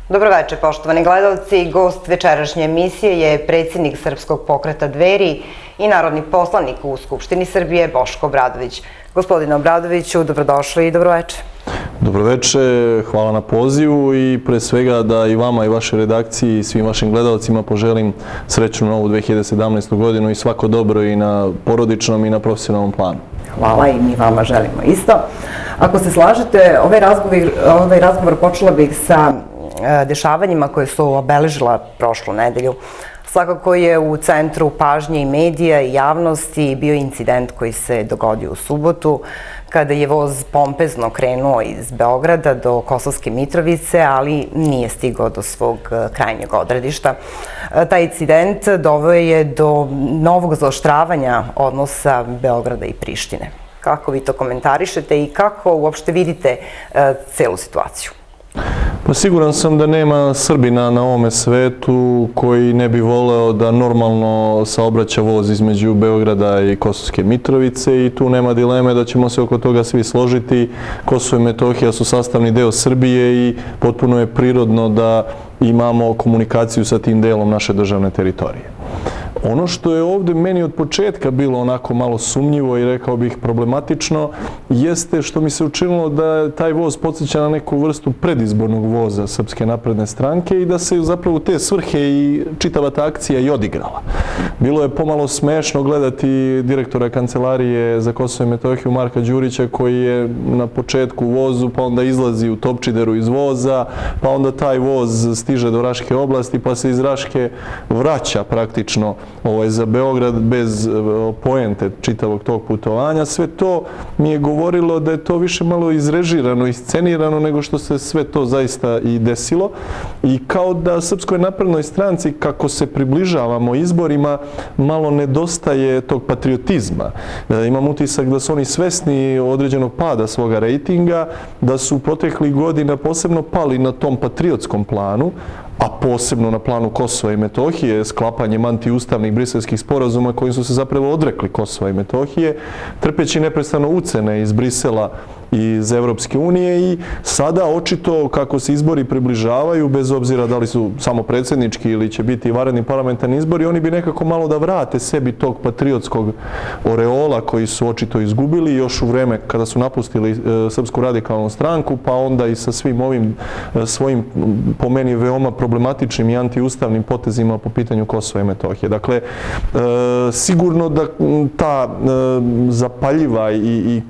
Dobroveče, poštovani gledalci. Gost večerašnje emisije je predsjednik Srpskog pokreta Dveri i narodni poslanik u Skupštini Srbije Boško Obradović. Gospodine Obradoviću, dobrodošli i dobroveče. Dobroveče, hvala na pozivu i pre svega da i vama i vašoj redakciji i svim vašim gledalcima poželim srećnu novu 2017. godinu i svako dobro i na porodičnom i na profesionalnom planu. Hvala i mi vama želimo isto. Ako se slažete, ovaj razgovor počela bih sa dešavanjima koje su obeležila prošlu nedelju. Svakako je u centru pažnje i medija i javnosti bio incident koji se dogodio u subotu, kada je voz pompezno krenuo iz Beograda do Kosovske Mitrovice, ali nije stigao do svog krajnjeg odredišta. Taj incident doveo je do novog zaoštravanja odnosa Beograda i Prištine. Kako vi to komentarišete i kako uopšte vidite celu situaciju? Pa siguran sam da nema Srbina na ovome svetu koji ne bi voleo da normalno saobraća voz između Beograda i Kosovske Mitrovice i tu nema dileme da ćemo se oko toga svi složiti. Kosovo i Metohija su sastavni deo Srbije i potpuno je prirodno da imamo komunikaciju sa tim delom naše državne teritorije. Ono što je ovdje meni od početka bilo onako malo sumnjivo i rekao bih problematično, jeste što mi se učinilo da taj voz podsjeća na neku vrstu predizbornog voza Srpske napredne stranke i da se zapravo u te svrhe i čitava ta akcija i odigrala. Bilo je pomalo smešno gledati direktora Kancelarije za Kosovo i Metohiju Marka Đurića koji je na početku u vozu, pa onda izlazi u Topčideru iz voza, pa onda taj voz stiže do Raške oblasti, pa se iz Raške vraća praktično za Beograd bez poente čitavog tog putovanja. Sve to mi je govorilo da je to više malo izrežirano, iscenirano nego što se sve to zaista i desilo. I kao da Srpskoj naprednoj stranci, kako se približavamo izborima, malo nedostaje tog patriotizma. Imam utisak da su oni svesni određenog pada svoga rejtinga, da su proteklih godina posebno pali na tom patriotskom planu, a posebno na planu Kosova i Metohije, sklapanjem antiustavnih briselskih sporazuma koji su se zapravo odrekli Kosova i Metohije, trpeći neprestano ucene iz Brisela i iz Evropske unije i sada očito kako se izbori približavaju, bez obzira da li su samo predsjednički ili će biti vanredni parlamentarni izbori, oni bi nekako malo da vrate sebi tog patriotskog oreola koji su očito izgubili još u vreme kada su napustili Srpsku radikalnu stranku, pa onda i sa svim ovim svojim, po meni, veoma problematičnim i antiustavnim potezima po pitanju Kosova i Metohije. Dakle, sigurno da ta zapaljiva i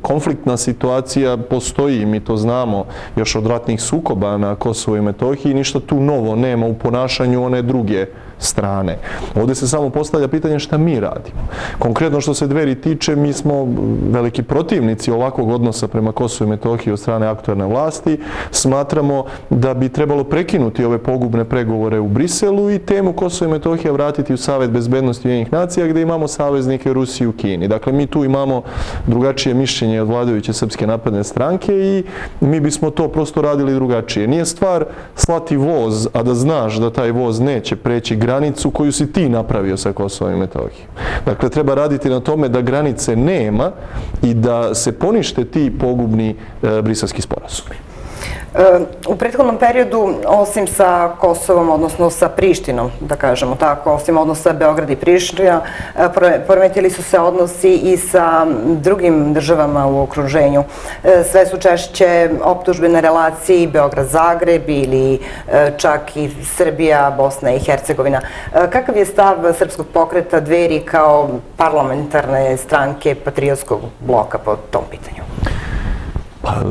konfliktna situacija postoji, mi to znamo još od ratnih sukoba na Kosovu i Metohiji, ništa tu novo nema u ponašanju one druge strane. Ovdje se samo postavlja pitanje šta mi radimo. Konkretno što se Dveri tiče, mi smo veliki protivnici ovakvog odnosa prema Kosovu i Metohiji od strane aktuelne vlasti. Smatramo da bi trebalo prekinuti ove pogubne pregovore u Briselu i temu Kosovo i Metohija vratiti u Savet bezbednosti Ujedinjenih nacija gdje imamo saveznike Rusiju i Kini. Dakle, mi tu imamo drugačije mišljenje od vladajuće Srpske napredne stranke i mi bismo to prosto radili drugačije. Nije stvar slati voz, a da znaš da taj voz neće preći granicu koju si ti napravio sa Kosovom i Metohijom. Dakle, treba raditi na tome da granice nema i da se ponište ti pogubni briselski sporazumi. U prethodnom periodu, osim sa Kosovom, odnosno sa Prištinom, da kažemo tako, osim odnosa Beograd i Priština, poremetili su se odnosi i sa drugim državama u okruženju. Sve su češće optužbe na relaciji Beograd-Zagreb ili čak i Srbija, Bosna i Hercegovina. Kakav je stav Srpskog pokreta Dveri kao parlamentarne stranke patriotskog bloka po tom pitanju?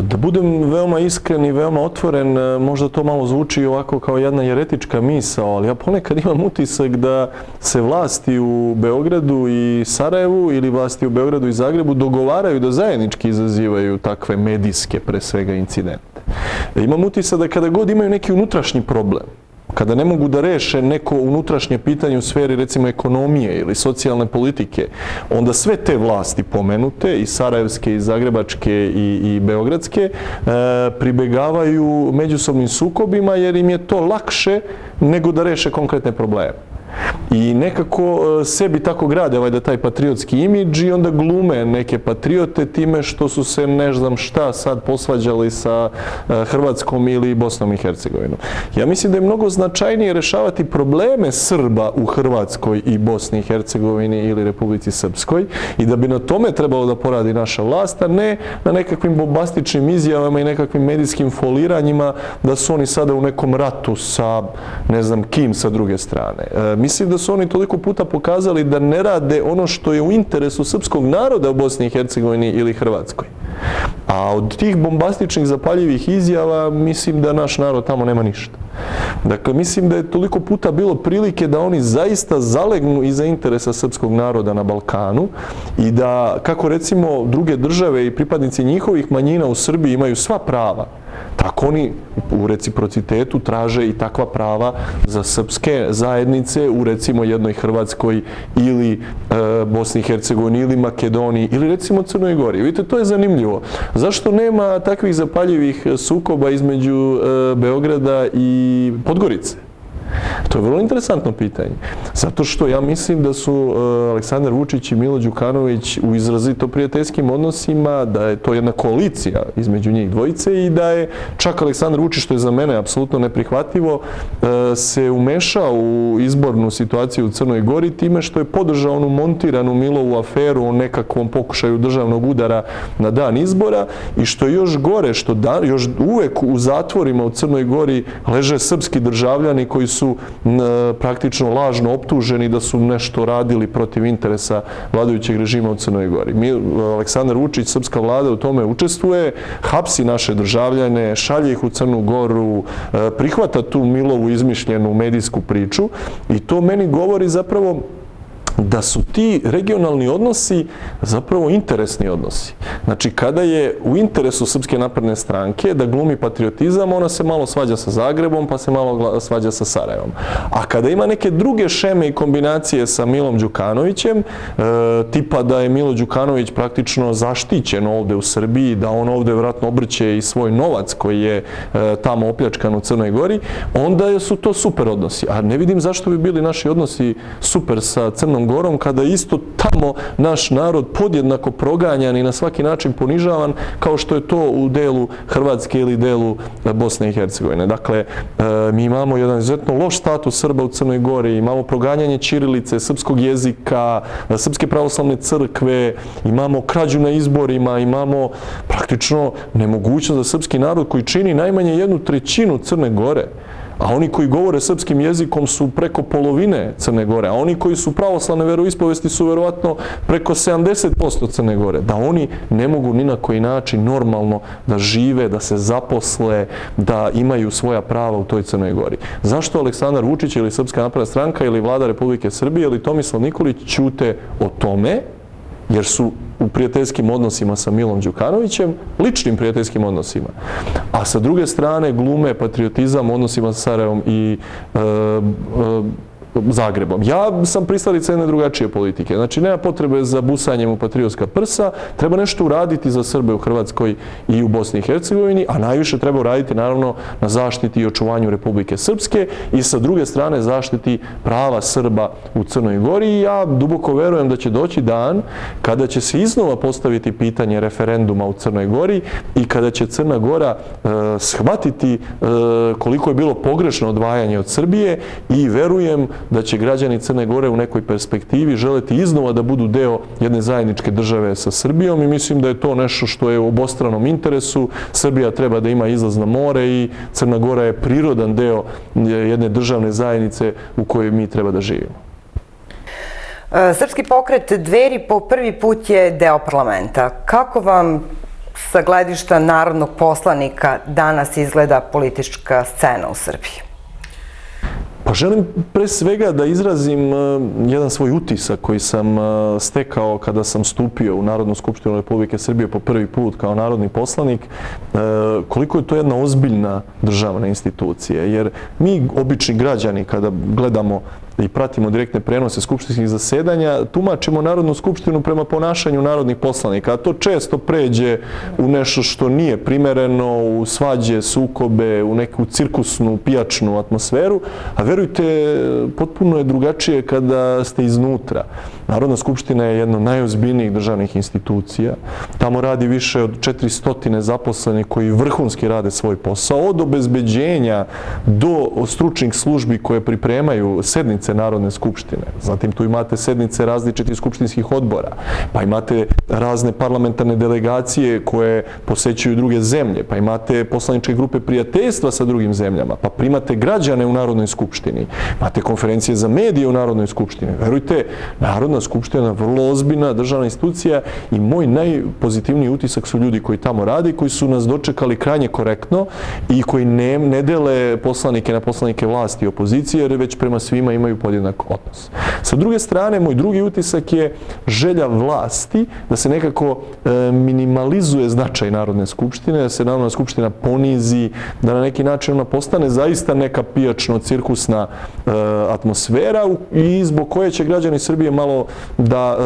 Da budem veoma iskren i veoma otvoren, možda to malo zvuči ovako kao jedna jeretička misao, ali ja ponekad imam utisak da se vlasti u Beogradu i Sarajevu ili vlasti u Beogradu i Zagrebu dogovaraju da zajednički izazivaju takve medijske, pre svega, incidente. Imam utisak da kada god imaju neki unutrašnji problem, kada ne mogu da reše neko unutrašnje pitanje u sferi, recimo, ekonomije ili socijalne politike, onda sve te vlasti pomenute, i sarajevske, i zagrebačke, i beogradske, pribegavaju međusobnim sukobima jer im je to lakše nego da reše konkretne probleme. I nekako sebi tako grade da taj patriotski imidž i onda glume neke patriote time što su se ne znam šta sad posvađali sa Hrvatskom ili Bosnom i Hercegovinom. Ja mislim da je mnogo značajnije rešavati probleme Srba u Hrvatskoj i Bosni i Hercegovini ili Republici Srpskoj i da bi na tome trebalo da poradi naša vlast, a ne na nekakvim bombastičnim izjavama i nekakvim medijskim foliranjima da su oni sada u nekom ratu sa ne znam kim sa druge strane. Mislim da su oni toliko puta pokazali da ne rade ono što je u interesu srpskog naroda u Bosni i Hercegovini ili Hrvatskoj. A od tih bombastičnih zapaljivih izjava mislim da naš narod tamo nema ništa. Dakle, mislim da je toliko puta bilo prilike da oni zaista zalegnu iza interesa srpskog naroda na Balkanu i da, kako recimo druge države i pripadnici njihovih manjina u Srbiji imaju sva prava, tako oni u reciprocitetu traže i takva prava za srpske zajednice u recimo jednoj Hrvatskoj ili Bosni i Hercegovini ili Makedoniji ili recimo Crnoj Gori. Vidite, to je zanimljivo. Zašto nema takvih zapaljivih sukoba između Beograda i Podgorice? To je vrlo interesantno pitanje. Zato što ja mislim da su Aleksandar Vučić i Milo Đukanović u izrazito prijateljskim odnosima, da je to jedna koalicija između njih dvojice i da je čak Aleksandar Vučić, što je za mene apsolutno neprihvatljivo, se umešao u izbornu situaciju u Crnoj Gori time što je podržao onu montiranu Milovu aferu o nekakvom pokušaju državnog udara na dan izbora i što je još gore, što još uvek u zatvorima u Crnoj Gori leže srpski državljani koji su praktično lažno optuženi da su nešto radili protiv interesa vladajućeg režima u Crnoj Gori. Aleksandar Vučić, srpska vlada u tome učestvuje, hapsi naše državljane, šalje ih u Crnu Goru, prihvata tu Milovu izmišljenu medijsku priču i to meni govori zapravo da su ti regionalni odnosi zapravo interesni odnosi. Znači, kada je u interesu Srpske napredne stranke da glumi patriotizam, ona se malo svađa sa Zagrebom, pa se malo svađa sa Sarajevom. A kada ima neke druge šeme i kombinacije sa Milom Đukanovićem, tipa da je Milo Đukanović praktično zaštićen ovde u Srbiji, da on ovde vjerojatno obrće i svoj novac koji je tamo opljačkan u Crnoj Gori, onda su to super odnosi. A ne vidim zašto bi bili naši odnosi super sa Crnom Gorom, kada isto tamo naš narod podjednako proganjan i na svaki način ponižavan, kao što je to u delu Hrvatske ili delu Bosne i Hercegovine. Dakle, mi imamo jedan izuzetno loš status Srba u Crnoj Gori, imamo proganjanje ćirilice, srpskog jezika, Srpske pravoslavne crkve, imamo krađu na izborima, imamo praktično nemogućnost da srpski narod koji čini najmanje 1/3 Crne Gore, a oni koji govore srpskim jezikom su preko polovine Crne Gore, a oni koji su pravoslavne veroispovesti su verovatno preko 70% Crne Gore, da oni ne mogu ni na koji način normalno da žive, da se zaposle, da imaju svoja prava u toj Crnoj Gori. Zašto Aleksandar Vučić ili Srpska napredna stranka ili Vlada Republike Srbije ili Tomislav Nikolić ćute o tome, jer su u prijateljskim odnosima sa Milom Đukanovićem, ličnim prijateljskim odnosima. A sa druge strane glume patriotizam u odnosima sa Sarajevom i Zagrebom. Ja sam pristalica jedne drugačije politike. Znači, nema potrebe za busanjem u patriotska prsa, treba nešto uraditi za Srbe u Hrvatskoj i u Bosni i Hercegovini, a najviše treba uraditi naravno na zaštiti i očuvanju Republike Srpske i sa druge strane zaštiti prava Srba u Crnoj Gori. I ja duboko verujem da će doći dan kada će se iznova postaviti pitanje referenduma u Crnoj Gori i kada će Crna Gora shvatiti koliko je bilo pogrešno odvajanje od Srbije i verujem da će građani Crne Gore u nekoj perspektivi želeti iznova da budu deo jedne zajedničke države sa Srbijom i mislim da je to nešto što je u obostranom interesu. Srbija treba da ima izlaz na more i Crna Gora je prirodan deo jedne državne zajednice u kojoj mi treba da živimo. Srpski pokret Dveri po prvi put je deo parlamenta. Kako vam sa gledišta narodnog poslanika danas izgleda politička scena u Srbiji? Pa želim pre svega da izrazim jedan svoj utisak koji sam stekao kada sam stupio u Narodnu skupštinu Republike Srbije po prvi put kao narodni poslanik, koliko je to jedna ozbiljna državna institucija. Jer mi, obični građani, kada gledamo i pratimo direktne prenose skupštinskih zasedanja, tumačimo Narodnu skupštinu prema ponašanju narodnih poslanika, a to često pređe u nešto što nije primereno, u svađe, sukobe, u neku cirkusnu, pijačnu atmosferu, a verujte, potpuno je drugačije kada ste iznutra. Narodna skupština je jedna od najozbiljnijih državnih institucija. Tamo radi više od 400 zaposlenih koji vrhunski rade svoj posao, od obezbeđenja do stručnih službi koje pripremaju sednice Narodne skupštine. Zatim tu imate sednice različitih skupštinskih odbora, pa imate razne parlamentarne delegacije koje posećuju druge zemlje, pa imate poslaničke grupe prijateljstva sa drugim zemljama, pa primate građane u Narodnoj skupštini, imate konferencije za medije u Narodnoj skupštini. Verujte, Narodna skupština je vrlo ozbiljna državna institucija i moj najpozitivniji utisak su ljudi koji tamo radi, koji su nas dočekali krajnje korektno i koji ne dele poslanike na poslanike vlasti i opozicije, jer već prema svima imaju podjednak odnos. Sa druge strane, moj drugi utisak je želja vlasti da se nekako minimalizuje značaj Narodne skupštine, da se Narodna skupština ponizi, da na neki način ona postane zaista neka pijačno-cirkusna atmosfera i zbog koje će građani Srbije malo da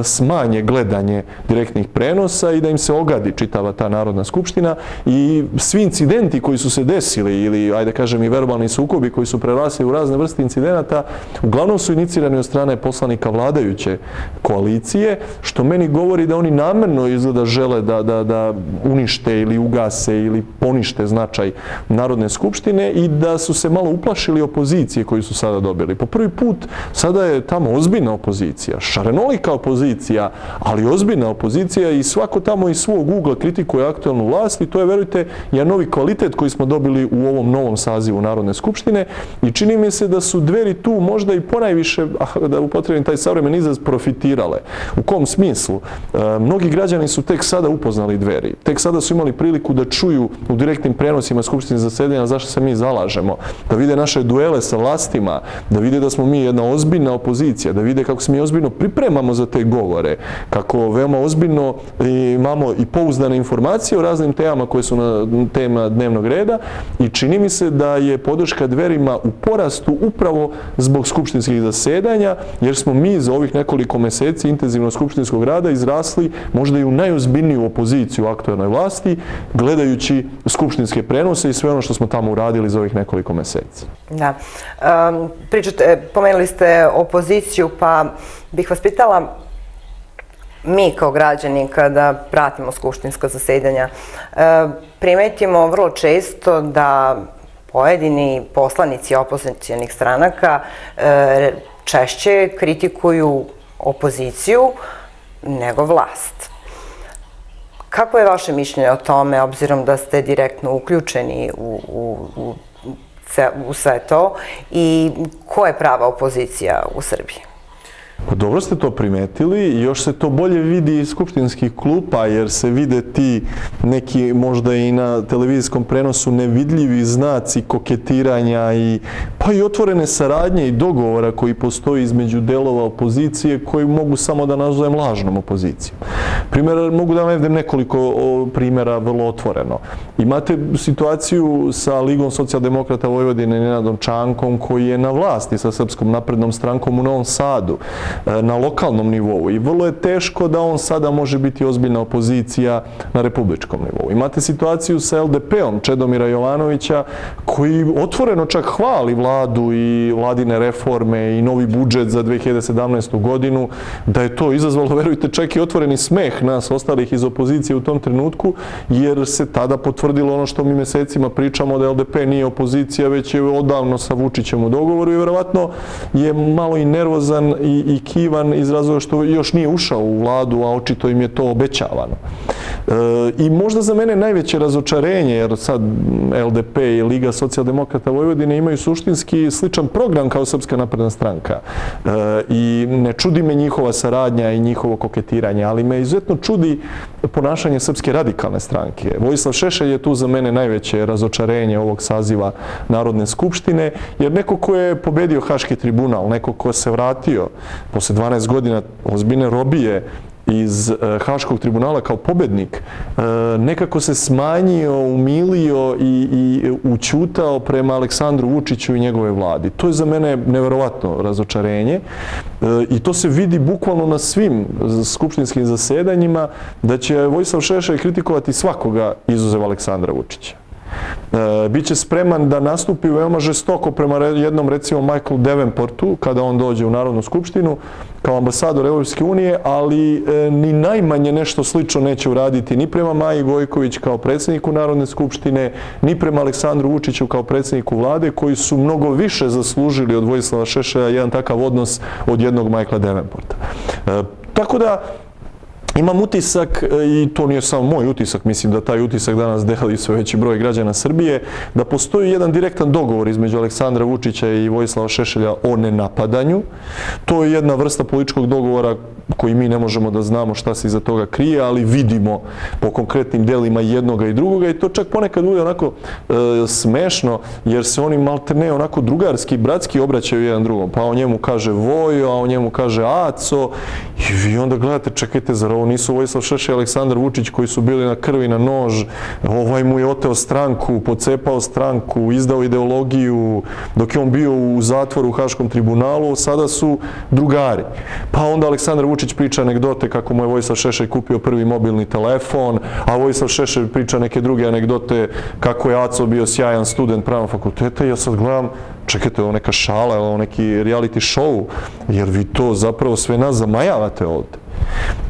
smanje gledanje direktnih prenosa i da im se ogadi čitava ta Narodna skupština i svi incidenti koji su se desili ili, ajde kažem, i verbalni sukobi koji su prerasli u razne vrste incidenata, uglavnom su inicirani od strane poslanika vladajuće koalicije, što meni govori da oni namerno izgleda žele da unište ili ugase ili ponište značaj Narodne skupštine i da su se malo uplašili opozicije koju su sada dobili. Po prvi put sada je tamo ozbiljna opozicija, šarenolika opozicija, ali ozbiljna opozicija i svako tamo iz svog ugla kritikuje aktuelnu vlast i to je, verujte, jedan novi kvalitet koji smo dobili u ovom novom sazivu Narodne skupštine i čini mi se da su Dveri tu možda i ponajviše, da upotrebim taj savremen izraz, profitirale. U kom smislu? Mnogi građani su tek sada upoznali Dveri. Tek sada su imali priliku da čuju u direktnim prenosima skupštinskih zasedanja zašto se mi zalažemo, da vide naše duele sa vlastima, da vide da smo mi jedna ozbiljna opozicija, da vide kako se mi ozbiljno pripremamo za te govore, kako veoma ozbiljno imamo i pouzdane informacije o raznim temama koje su na tema dnevnog reda i čini mi se da je podrška Dverima u porastu upravo zbog skupštinskih zasedanja, jer smo mi za ovih nekoliko meseci intenzivnog skupštinskog rada izrasli možda i u najozbiljniju opoziciju aktuelnoj vlasti, gledajući skupštinske prenose i sve ono što smo tamo uradili za ovih nekoliko meseci. Da. Pomenuli ste opoziciju, pa bih vas pitala, mi kao građani kada pratimo skupštinska zasedanja, primetimo vrlo često da pojedini poslanici opozicionih stranaka češće kritikuju opoziciju nego vlast. Kako je vaše mišljenje o tome, obzirom da ste direktno uključeni u sve to i ko je prava opozicija u Srbiji? Dobro ste to primetili i još se to bolje vidi iz skupštinskih klupa jer se vide ti neki možda i na televizijskom prenosu nevidljivi znaci koketiranja pa i otvorene saradnje i dogovora koji postoji između delova opozicije koji mogu samo da nazovem lažnom opozicijom. Mogu da vam navedem nekoliko primjera vrlo otvoreno. Imate situaciju sa Ligom socijaldemokrata Vojvodine Nenadom Čankom koji je na vlasti sa Srpskom naprednom strankom u Novom Sadu na lokalnom nivou i vrlo je teško da on sada može biti ozbiljna opozicija na republičkom nivou. Imate situaciju sa LDP-om Čedomira Jovanovića koji otvoreno čak hvali vladu i vladine reforme i novi budžet za 2017. godinu, da je to izazvalo, verujte, čak i otvoreni smeh nas ostalih iz opozicije u tom trenutku, jer se tada potvrdilo ono što mi mesecima pričamo da LDP nije opozicija, već je odavno sa Vučićem u dogovoru i verovatno je malo i nervozan i kivan iz razloga što još nije ušao u vladu, a očito im je to obećavano. I možda za mene najveće razočarenje, jer sad LDP i Liga socijaldemokrata Vojvodine imaju suštinski sličan program kao Srpska napredna stranka. I ne čudi me njihova saradnja i njihovo koketiranje, ali me izuzetno čudi ponašanje Srpske radikalne stranke. Vojislav Šešelj je tu za mene najveće razočarenje ovog saziva Narodne skupštine, jer neko ko je pobedio Haški tribunal, neko ko se vratio posle 12 godina ozbiljne robije iz Haškog tribunala kao pobednik nekako se smanjio, umilio i ućutao prema Aleksandru Vučiću i njegove vladi. To je za mene neverovatno razočarenje i to se vidi bukvalno na svim skupštinskim zasedanjima da će Vojislav Šešelj kritikovati svakoga izuzev Aleksandra Vučića. Biće spreman da nastupi veoma žestoko prema jednom, recimo, Michaelu Davenportu, kada on dođe u Narodnu skupštinu, kao ambasador Evropske unije, ali ni najmanje nešto slično neće uraditi ni prema Maji Gojković kao predsjedniku Narodne skupštine, ni prema Aleksandru Vučiću kao predsjedniku vlade, koji su mnogo više zaslužili od Vojislava Šešelja jedan takav odnos od jednog Michaela Davenporta. Tako da, imam utisak, i to nije samo moj utisak, mislim da taj utisak danas deli sve veći broj građana Srbije, da postoji jedan direktan dogovor između Aleksandra Vučića i Vojislava Šešelja o nenapadanju. To je jedna vrsta političkog dogovora koji mi ne možemo da znamo šta se iza toga krije, ali vidimo po konkretnim delima jednoga i drugoga i to čak ponekad bude onako smešno, jer se oni maltene onako drugarski, bratski obraćaju jedan drugom. Pa on njemu kaže Vojo, a on njemu kaže Aco i vi onda gledate, čekajte, zar ovo nisu Vojislav Šešelj i Aleksandar Vučić koji su bili na krvi na nož, ovaj mu je oteo stranku, pocepao stranku, izdao ideologiju, dok je on bio u zatvoru u Haškom tribunalu, sada su drugari. Pa onda Aleksandar Vučić priča anegdote kako mu je Vojislav Šešelj kupio prvi mobilni telefon, a Vojislav Šešelj priča neke druge anegdote kako je Aco bio sjajan student pravnog fakulteta i ja sad gledam, čekajte, ovo neka šala, ovo neki reality show, jer vi to zapravo sve nas zamajavate ovde.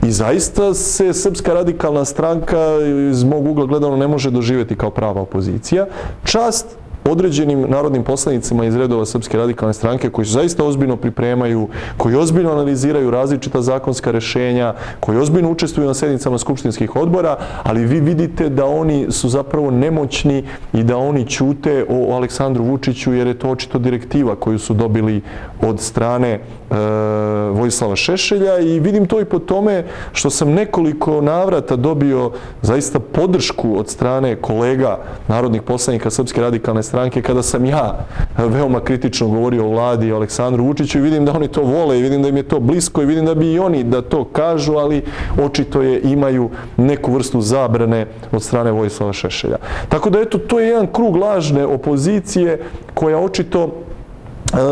I zaista se Srpska radikalna stranka iz mog ugla gledano ne može doživjeti kao prava opozicija. Čast određenim narodnim poslanicima iz redova Srpske radikalne stranke koji se zaista ozbiljno pripremaju, koji ozbiljno analiziraju različita zakonska rešenja, koji ozbiljno učestvuju na sednicama skupštinskih odbora, ali vi vidite da oni su zapravo nemoćni i da oni ćute o Aleksandru Vučiću jer je to očito direktiva koju su dobili od strane Vojislava Šešelja i vidim to i po tome što sam nekoliko navrata dobio zaista podršku od strane kolega narodnih poslanika Srpske radikalne stranke kada sam ja veoma kritično govorio o vladi i o Aleksandru Vučiću i vidim da oni to vole i vidim da im je to blisko i vidim da bi i oni da to kažu, ali očito je imaju neku vrstu zabrane od strane Vojislava Šešelja. Tako da eto, to je jedan krug lažne opozicije koja očito,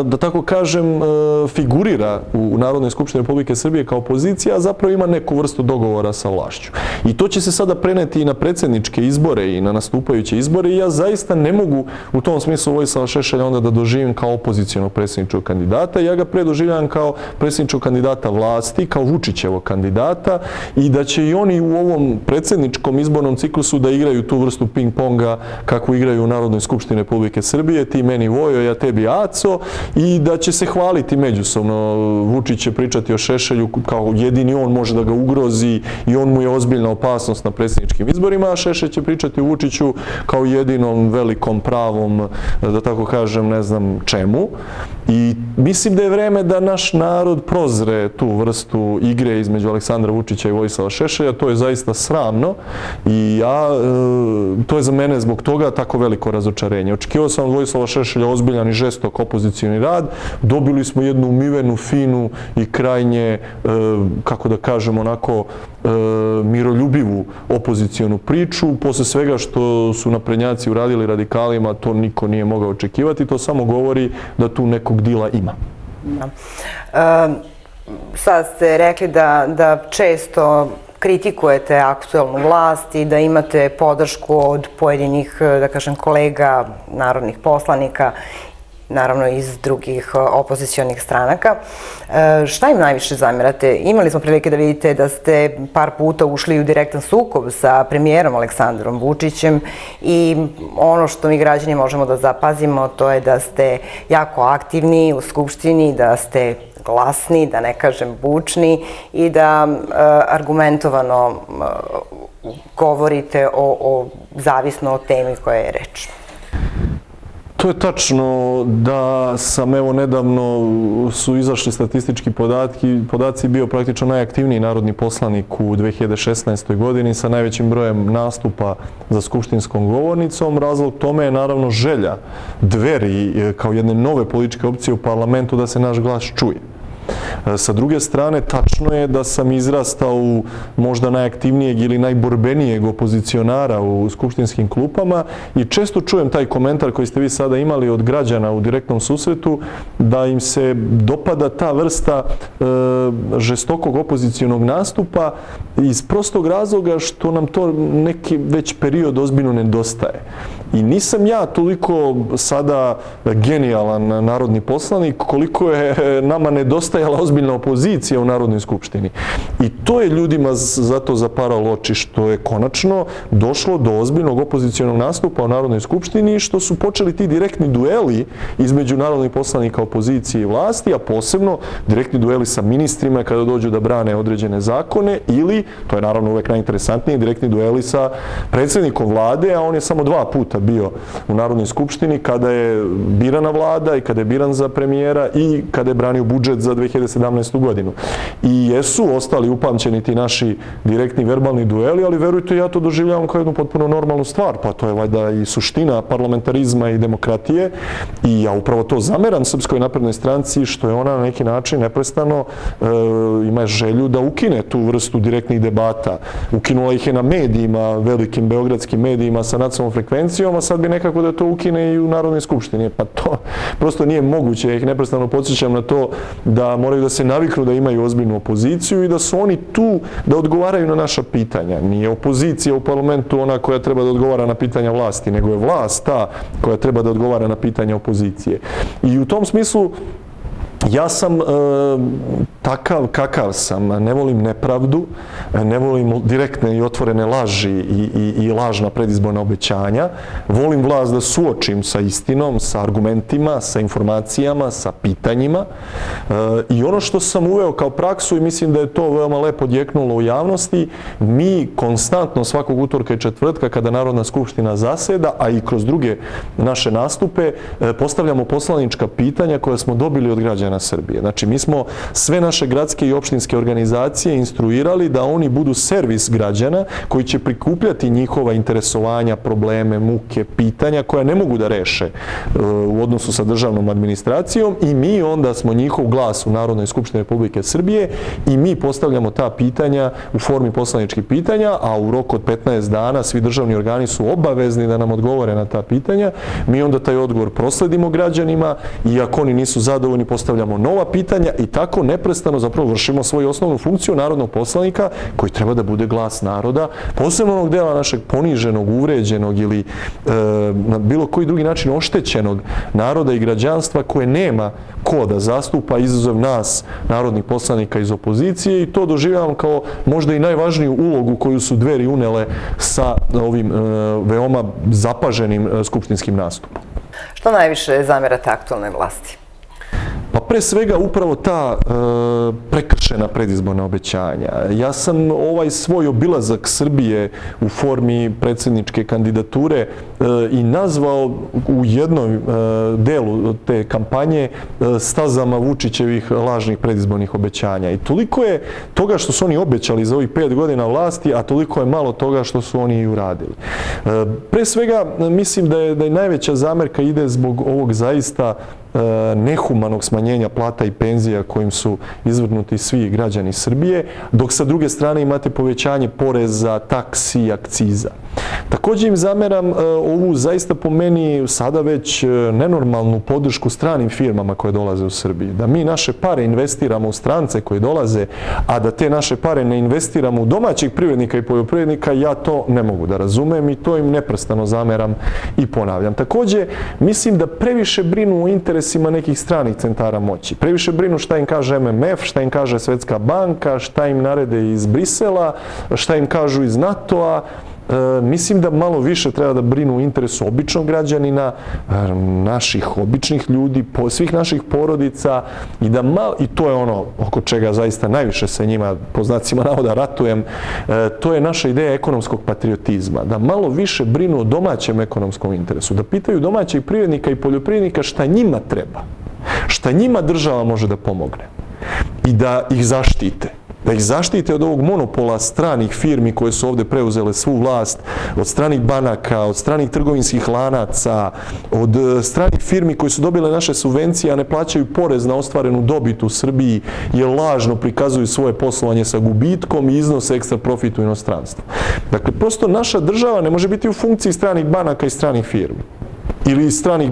da tako kažem, figurira u Narodnoj skupštini Republike Srbije kao opozicija, a zapravo ima neku vrstu dogovora sa vlašću. I to će se sada preneti i na predsjedničke izbore i na nastupajuće izbore i ja zaista ne mogu u tom smislu Vojislava Šešelja onda da doživim kao opozicijonog predsjedničkog kandidata. Ja ga pre doživljavam kao predsjedničkog kandidata vlasti, kao Vučićevog kandidata i da će i oni u ovom predsjedničkom izbornom ciklusu da igraju tu vrstu ping-ponga kako igraju u Narodnoj skupštini Republike Srbije, ti meni Vojo, ja tebi Aco, i da će se hvaliti međusobno. Vučić će pričati o Šešelju kao jedini on može da ga ugrozi i on mu je ozbiljna opasnost na predsjedničkim izborima, a Šešelj će pričati o Vučiću kao jedinom velikom pravom, da tako kažem, ne znam čemu. I mislim da je vreme da naš narod prozre tu vrstu igre između Aleksandra Vučića i Vojislava Šešelja. To je zaista sramno i to je za mene zbog toga tako veliko razočarenje. Očekivao sam od Vojislava Šešelja ozbiljan i žestok opozicioni rad. Dobili smo jednu umivenu, finu i krajnje, kako da kažem, onako miroljubivu opozicionu priču. Posle svega što su naprednjaci uradili radikalima, to niko nije mogao očekivati. To samo govori da tu nekog dila ima. Sad ste rekli da često kritikujete aktuelnu vlast i da imate podršku od pojedinih, da kažem, kolega, narodnih poslanika, naravno iz drugih opozicionih stranaka. Šta im najviše zamerate? Imali smo prilike da vidite da ste par puta ušli u direktan sukob sa premijerom Aleksandrom Vučićem i ono što mi građani možemo da zapazimo to je da ste jako aktivni u Skupštini, da ste glasni, da ne kažem bučni i da argumentovano govorite zavisno o temi koja je reč. To je tačno da sam, evo, nedavno su izašli statistički podaci, bio praktično najaktivniji narodni poslanik u 2016. godini sa najvećim brojem nastupa za skupštinskom govornicom. Razlog tome je naravno želja Dveri kao jedne nove političke opcije u parlamentu da se naš glas čuje. Sa druge strane, tačno je da sam izrastao u možda najaktivnijeg ili najborbenijeg opozicionara u skupštinskim klupama i često čujem taj komentar koji ste vi sada imali od građana u direktnom susretu, da im se dopada ta vrsta žestokog opozicionog nastupa iz prostog razloga što nam to neki već period ozbiljno nedostaje. I nisam ja toliko sada genijalan narodni poslanik koliko je nama nedostajala ozbiljna opozicija u Narodnoj skupštini. I to je ljudima zato zaparalo oči, što je konačno došlo do ozbiljnog opozicionog nastupa u Narodnoj skupštini i što su počeli ti direktni dueli između narodnih poslanika opozicije i vlasti, a posebno direktni dueli sa ministrima kada dođu da brane određene zakone ili, to je naravno uvek najinteresantnije, direktni dueli sa predsjednikom vlade, a on je samo 2 puta bio u Narodnoj skupštini kada je birana vlada i kada je biran za premijera i kada je branio budžet za 2017. godinu. I jesu ostali upamćeni ti naši direktni verbalni dueli, ali verujte, ja to doživljavam kao jednu potpuno normalnu stvar, pa to je valjda i suština parlamentarizma i demokratije i ja upravo to zameram Srpskoj naprednoj stranci što je ona na neki način neprestano ima želju da ukine tu vrstu direktnih debata. Ukinula ih je na medijima, velikim beogradskim medijima sa nacionalnom frekvencijom, a sad bi nekako da to ukine i u Narodnoj skupštini. Pa to prosto nije moguće. Ja ih neprestano podsjećam na to da moraju da se naviknu da imaju ozbiljnu opoziciju i da su oni tu da odgovaraju na naša pitanja. Nije opozicija u parlamentu ona koja treba da odgovara na pitanja vlasti, nego je vlast ta koja treba da odgovara na pitanja opozicije. I u tom smislu ja sam takav kakav sam, ne volim nepravdu, ne volim direktne i otvorene laži i lažna predizborna obećanja, volim vlast da suočim sa istinom, sa argumentima, sa informacijama, sa pitanjima i ono što sam uveo kao praksu i mislim da je to veoma lepo odjeknulo u javnosti, mi konstantno svakog utorka i četvrtka kada Narodna skupština zaseda, a i kroz druge naše nastupe, postavljamo poslanička pitanja koja smo dobili od građana Srbije. Znači, mi smo sve naše gradske i opštinske organizacije instruirali da oni budu servis građana koji će prikupljati njihova interesovanja, probleme, muke, pitanja koja ne mogu da reše u odnosu sa državnom administracijom i mi onda smo njihov glas u Narodnoj skupštini Republike Srbije i mi postavljamo ta pitanja u formi poslaničkih pitanja, a u roku od 15 dana svi državni organi su obavezni da nam odgovore na ta pitanja. Mi onda taj odgovor prosledimo građanima i ako oni nisu zadovoljni, postavljamo nova pitanja i tako neprestano zapravo vršimo svoju osnovnu funkciju narodnog poslanika koji treba da bude glas naroda, posebno onog dela našeg poniženog, uvređenog ili na bilo koji drugi način oštećenog naroda i građanstva koje nema ko da zastupa izuzev nas, narodnih poslanika iz opozicije i to doživljavam kao možda i najvažniju ulogu koju su Dveri unele sa ovim veoma zapaženim skupštinskim nastupom. Što najviše zamerate aktualnoj vlasti? Pa pre svega upravo ta prekršena predizborna obećanja. Ja sam ovaj svoj obilazak Srbije u formi predsjedničke kandidature i nazvao u jednom delu te kampanje stazama Vučićevih lažnih predizbornih obećanja. I toliko je toga što su oni obećali za ovih 5 godina vlasti, a toliko je malo toga što su oni i uradili. Pre svega mislim da je najveća zamerka ide zbog ovog zaista nehumanog smanjenja plata i penzija kojim su izvrgnuti svi građani Srbije, dok sa druge strane imate povećanje poreza, taksi i akciza. Također im zameram ovu zaista po meni sada već nenormalnu podršku stranim firmama koje dolaze u Srbiji. Da mi naše pare investiramo u strance koje dolaze, a da te naše pare ne investiramo u domaćih privrednika i poljoprivrednika, ja to ne mogu da razumem i to im neprestano zameram i ponavljam. Također, mislim da previše brinu o interesima nekih stranih centara moći. Previše brinu šta im kaže MMF, šta im kaže Svetska banka, šta im narede iz Brisela, šta im kažu iz NATO-a. Mislim da malo više treba da brinu u interesu običnog građanina, naših običnih ljudi, svih naših porodica i to je ono oko čega zaista najviše sa njima, po znacima navoda, ratujem, to je naša ideja ekonomskog patriotizma, da malo više brinu o domaćem ekonomskom interesu, da pitaju domaćih privrednika i poljoprivrednika šta njima treba, šta njima država može da pomogne i da ih zaštite. da ih zaštite od ovog monopola stranih firmi koje su ovde preuzele svu vlast, od stranih banaka, od stranih trgovinskih lanaca, od stranih firmi koje su dobile naše subvencije, a ne plaćaju porez na ostvarenu dobit u Srbiji, jer lažno prikazuju svoje poslovanje sa gubitkom i iznose ekstra profit u inostranstvu. Dakle, prosto naša država ne može biti u funkciji stranih banaka i stranih firmi ili stranih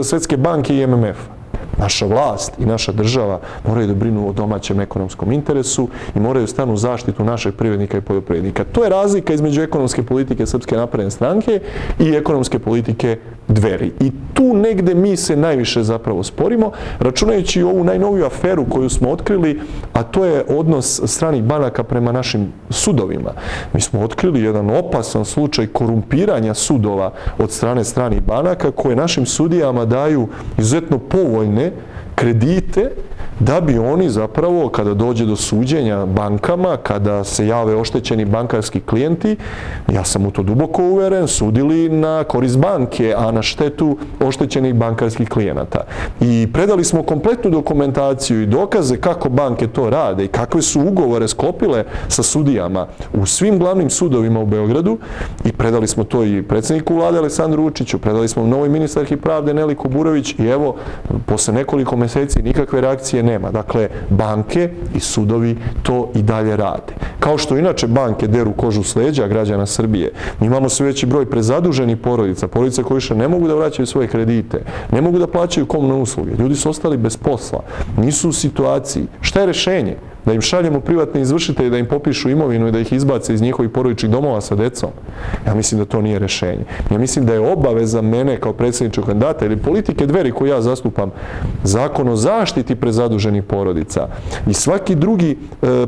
Svetske banke i MMF-a. Naša vlast i naša država moraju da brinu o domaćem ekonomskom interesu i moraju stanu u zaštitu našeg privrednika i poljoprivrednika. To je razlika između ekonomske politike Srpske napredne stranke i ekonomske politike Dveri. I tu negde mi se najviše zapravo sporimo, računajući ovu najnoviju aferu koju smo otkrili, a to je odnos stranih banaka prema našim sudovima. Mi smo otkrili jedan opasan slučaj korumpiranja sudova od strane stranih banaka koje našim sudijama daju izuzetno povoljne kredite da bi oni zapravo, kada dođe do suđenja bankama, kada se jave oštećeni bankarski klijenti, ja sam u to duboko uveren, sudili na korist banke, a na štetu oštećenih bankarskih klijenata. I predali smo kompletnu dokumentaciju i dokaze kako banke to rade i kakve su ugovore sklopile sa sudijama u svim glavnim sudovima u Beogradu i predali smo to i predsjedniku vlade Aleksandru Vučiću, predali smo novoj ministarki pravde Neli Kuburović i evo, posle nekoliko meseci nikakve reakcije nema. Dakle, banke i sudovi to i dalje rade. Kao što inače banke deru kožu s leđa građana Srbije, mi imamo sve veći broj prezaduženih porodica, porodica koji više ne mogu da vraćaju svoje kredite, ne mogu da plaćaju komunalne usluge. Ljudi su ostali bez posla, nisu u situaciji. Šta je rešenje? Da im šaljemo privatne izvršitelje, da im popišu imovinu i da ih izbace iz njihovih porodičnih domova sa decom? Ja mislim da to nije rešenje. Ja mislim da je obaveza mene kao predsjedničkog kandidata ili politike Dveri koju ja zastupam, Zakon o zaštiti prezaduženih porodica i svaki drugi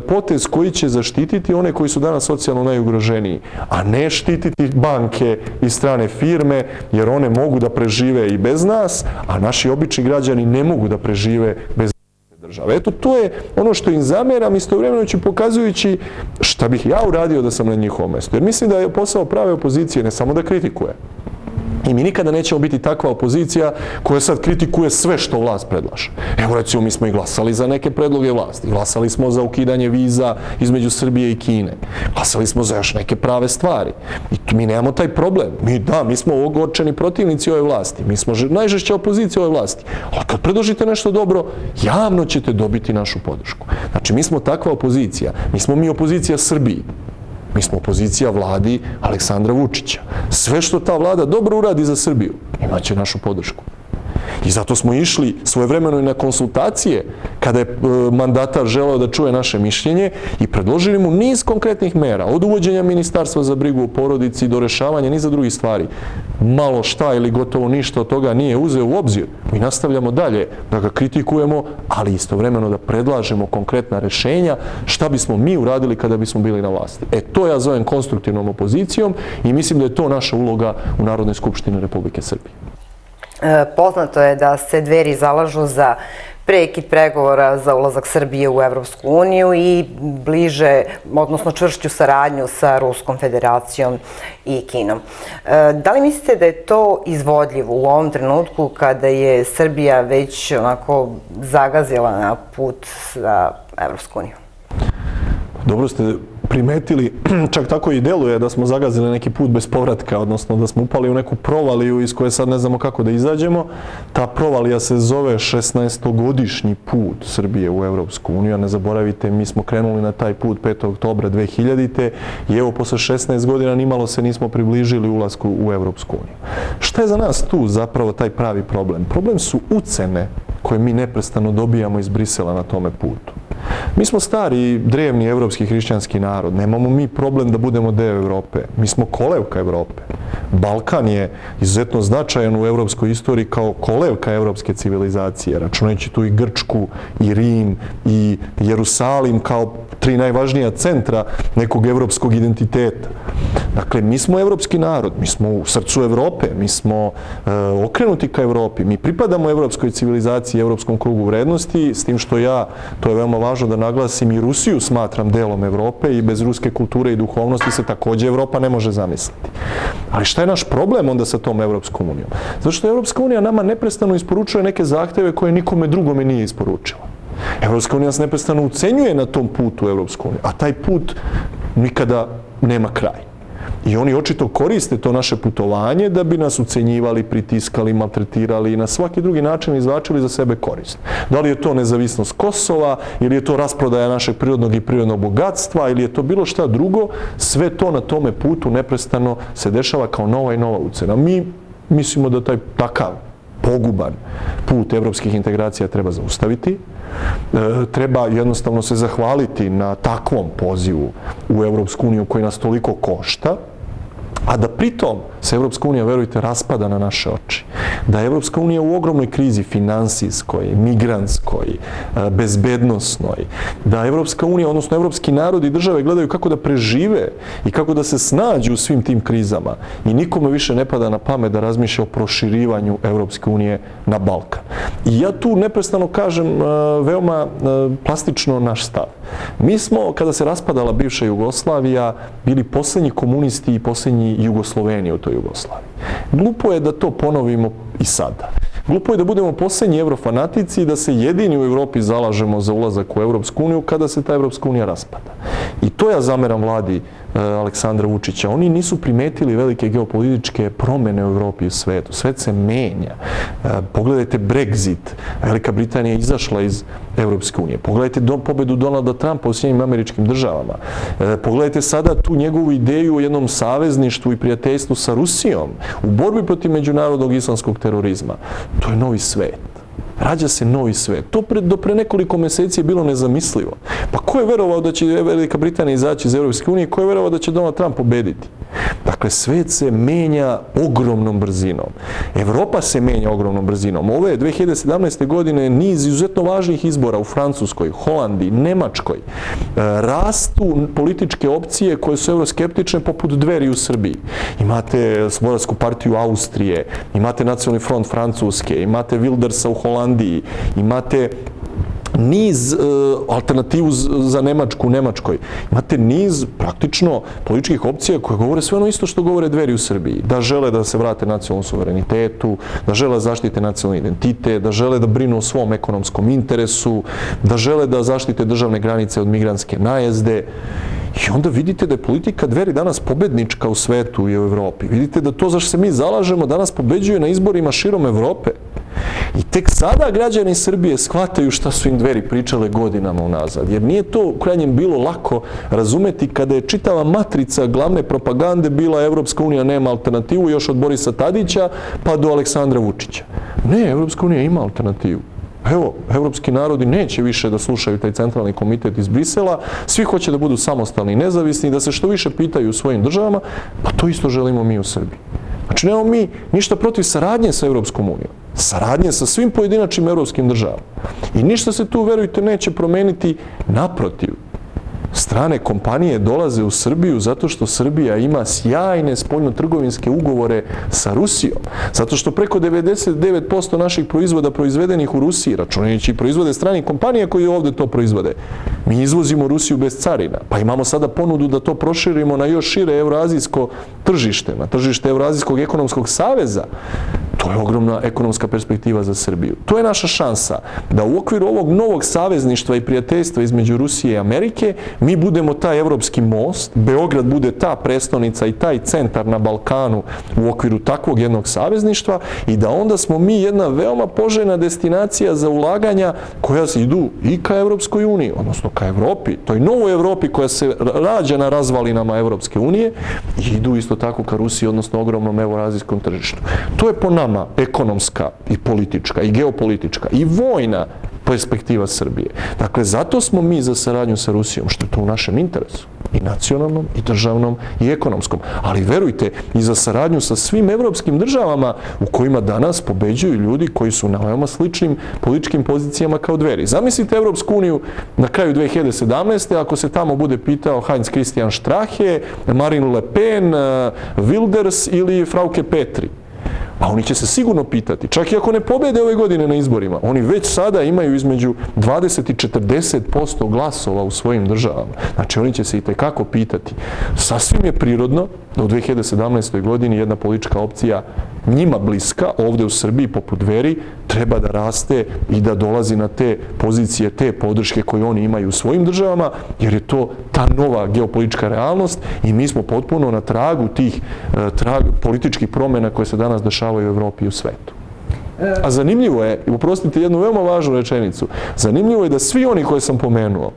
potez koji će zaštititi one koji su danas socijalno najugroženiji, a ne štititi banke i strane firme, jer one mogu da prežive i bez nas, a naši obični građani ne mogu da prežive bez države. Eto, to je ono što im zameram, istovremeno ću pokazujući šta bih ja uradio da sam na njihovom mestu. Jer mislim da je posao prave opozicije ne samo da kritikuje. I mi nikada nećemo biti takva opozicija koja sad kritikuje sve što vlast predlaže. Evo, recimo, mi smo i glasali za neke predloge vlasti. Glasali smo za ukidanje viza između Srbije i Kine. Glasali smo za još neke prave stvari. I mi nemamo taj problem. Mi smo ogorčeni protivnici ove vlasti. Mi smo najžešća opozicija ove vlasti. Ali kad predložite nešto dobro, javno ćete dobiti našu podršku. Znači, mi smo takva opozicija. Nismo mi opozicija Srbiji. Mi smo opozicija vladi Aleksandra Vučića. Sve što ta vlada dobro uradi za Srbiju, imaće našu podršku. I zato smo išli svojevremeno i na konsultacije kada je mandatar želeo da čuje naše mišljenje i predložili mu niz konkretnih mera, od uvođenja Ministarstva za brigu o porodici do rešavanja niza drugih stvari. Malo šta ili gotovo ništa od toga nije uzeo u obzir. Mi nastavljamo dalje da ga kritikujemo, ali istovremeno da predlažemo konkretna rešenja šta bismo mi uradili kada bismo bili na vlasti. To ja zovem konstruktivnom opozicijom i mislim da je to naša uloga u Narodnoj skupštini Republike Srbije. Poznato je da se Dveri zalažu za prekid pregovora za ulazak Srbije u Evropsku uniju i bliže, odnosno čvršću saradnju sa Ruskom federacijom i Kinom. Da li mislite da je to izvodljivo u ovom trenutku kada je Srbija već onako zagazila na put za Evropsku uniju? Dobro ste primetili, čak tako i deluje da smo zagazili neki put bez povratka, odnosno da smo upali u neku provaliju iz koje sad ne znamo kako da izađemo. Ta provalija se zove 16-godišnji put Srbije u Evropsku uniju, a ne zaboravite, mi smo krenuli na taj put 5. oktobra 2000. i evo posle 16 godina nimalo se nismo približili ulasku u Evropsku uniju. Šta je za nas tu zapravo taj pravi problem? Problem su ucene koje mi neprestano dobijamo iz Brisela na tome putu. Mi smo stari, drevni evropski hrišćanski narod. Nemamo mi problem da budemo deo Evrope. Mi smo kolevka Evrope. Balkan je izuzetno značajan u evropskoj istoriji kao kolevka evropske civilizacije, računajući tu i Grčku, i Rim, i Jerusalim kao tri najvažnija centra nekog evropskog identiteta. Dakle, mi smo evropski narod, mi smo u srcu Evrope, mi smo okrenuti ka Evropi, mi pripadamo evropskoj civilizaciji, evropskom krugu vrednosti, s tim što ja, to je veoma važno da naglasim, i Rusiju smatram delom Evrope i bez ruske kulture i duhovnosti se takođe Evropa ne može zamisliti. Ali šta je naš problem onda sa tom Evropskom unijom? Zato što Evropska unija nama neprestano isporučuje neke zahteve koje nikome drugome nije isporučila. Evropska unija nas neprestano ucenjuje na tom putu Evropsku uniju, a taj put nikada nema kraj. I oni očito koriste to naše putovanje da bi nas ucenjivali, pritiskali, maltretirali i na svaki drugi način izvlačili za sebe korist. Da li je to nezavisnost Kosova, ili je to rasprodaja našeg prirodnog i prirodnog bogatstva, ili je to bilo šta drugo, sve to na tome putu neprestano se dešava kao nova i nova ucena. Mi mislimo da taj takav poguban put evropskih integracija treba zaustaviti. Treba jednostavno se zahvaliti na takvom pozivu u Evropsku uniju koji nas toliko košta, a da pritom se Evropska unija, verujte, raspada na naše oči. Da je Evropska unija u ogromnoj krizi finansijskoj, migrantskoj, bezbednosnoj, da Evropska unija, odnosno evropski narodi i države gledaju kako da prežive i kako da se snađu u svim tim krizama. I nikome više ne pada na pamet da razmišlja o proširivanju Evropske unije na Balkan. I ja tu neprestano kažem veoma plastično naš stav. Mi smo, kada se raspadala bivša Jugoslavija, bili poslednji komunisti i poslednji Jugosloveni u toj Jugoslaviji. Glupo je da to ponovimo i sada. Glupo je da budemo poslednji evrofanatici i da se jedini u Evropi zalažemo za ulazak u Evropsku uniju kada se ta Evropska unija raspada. I to ja zameram vladi Aleksandra Vučića. Oni nisu primetili velike geopolitičke promene u Evropi i u svetu. Svet se menja. Pogledajte Brexit. Velika Britanija je izašla iz Evropske unije. Pogledajte pobedu Donalda Trumpa u Sjedinjenim Američkim Državama. Pogledajte sada tu njegovu ideju o jednom savezništvu i prijateljstvu sa Rusijom u borbi protiv međunarodnog islamskog terorizma. To je novi svet. Rađa se novi svet. To do pre nekoliko meseci je bilo nezamislivo. Pa ko je verovao da će Velika Britanija izaći iz Evropske unije? Ko je verovao da će Donald Trump pobediti? Dakle, svet se menja ogromnom brzinom. Evropa se menja ogromnom brzinom. Ove 2017. godine niz izuzetno važnih izbora u Francuskoj, Holandiji, Nemačkoj. Rastu političke opcije koje su evroskeptične poput Dveri u Srbiji. Imate Slobodarsku partiju Austrije, imate Nacionalni front Francuske, imate Wildersa u Holandiji, imate niz alternativu za Nemačku u Nemačkoj. Imate niz praktično političkih opcija koje govore sve ono isto što govore Dveri u Srbiji. Da žele da se vrate nacionalnom suverenitetu, da žele da zaštite nacionalni identitet, da žele da brinu o svom ekonomskom interesu, da žele da zaštite državne granice od migrantske najezde. I onda vidite da je politika Dveri danas pobednička u svetu i u Evropi. Vidite da to za što se mi zalažemo danas pobeđuje na izborima širom Evrope. I tek sada građani Srbije shvataju šta su im Dveri pričale godinama unazad. Jer nije to u krajnjem bilo lako razumeti kada je čitava matrica glavne propagande bila Evropska unija nema alternativu još od Borisa Tadića pa do Aleksandra Vučića. Ne, Evropska unija ima alternativu. Evo, evropski narodi neće više da slušaju taj centralni komitet iz Brisela, svi hoće da budu samostalni i nezavisni, da se što više pitaju u svojim državama, pa to isto želimo mi u Srbiji. Znači, nemamo mi ništa protiv saradnje sa Evropskom unijom, saradnje sa svim pojedinačnim evropskim državama. I ništa se tu, verujte, neće promeniti, naprotiv. Strane kompanije dolaze u Srbiju zato što Srbija ima sjajne spoljnotrgovinske ugovore sa Rusijom. Zato što preko 99% naših proizvoda proizvedenih u Rusiji, računajući i proizvode stranih kompanija koji ovde to proizvode, mi izvozimo Rusiju bez carina. Pa imamo sada ponudu da to proširimo na još šire evroazijsko tržište, na tržište Evroazijskog ekonomskog saveza. To je ogromna ekonomska perspektiva za Srbiju. To je naša šansa da u okviru ovog novog savezništva i prijateljstva između Rusije i Amerike mi budemo taj evropski most, Beograd bude ta prestonica i taj centar na Balkanu u okviru takvog jednog savezništva i da onda smo mi jedna veoma poželjna destinacija za ulaganja koja se idu i ka Evropskoj uniji, odnosno ka Evropi, toj novoj Evropi koja se rađa na razvalinama Evropske unije i idu isto tako ka Rusiji, odnosno ogromnom evroazijskom tržištu. To je po nama ekonomska i politička i geopolitička i vojna perspektiva Srbije. Dakle, zato smo mi za saradnju sa Rusijom, što je to u našem interesu. I nacionalnom, i državnom, i ekonomskom. Ali verujte, i za saradnju sa svim evropskim državama u kojima danas pobeđuju ljudi koji su na veoma sličnim političkim pozicijama kao Dveri. Zamislite Evropsku uniju na kraju 2017. ako se tamo bude pitao Heinz Christian Strache, Marine Le Pen, Wilders ili Frauke Petri. A oni će se sigurno pitati, čak i ako ne pobede ove godine na izborima, oni već sada imaju između 20 i 40% glasova u svojim državama. Znači, oni će se i tekako pitati. Sasvim je prirodno da u 2017. godini jedna politička opcija njima bliska, ovde u Srbiji poput Dveri, treba da raste i da dolazi na te pozicije, te podrške koje oni imaju u svojim državama, jer je to ta nova geopolitička realnost i mi smo potpuno na tragu tih političkih promjena koje se danas dešavaju u Evropi i u svetu. A zanimljivo je, uprostite jednu veoma važnu rečenicu, zanimljivo je da svi oni koje sam pomenuo,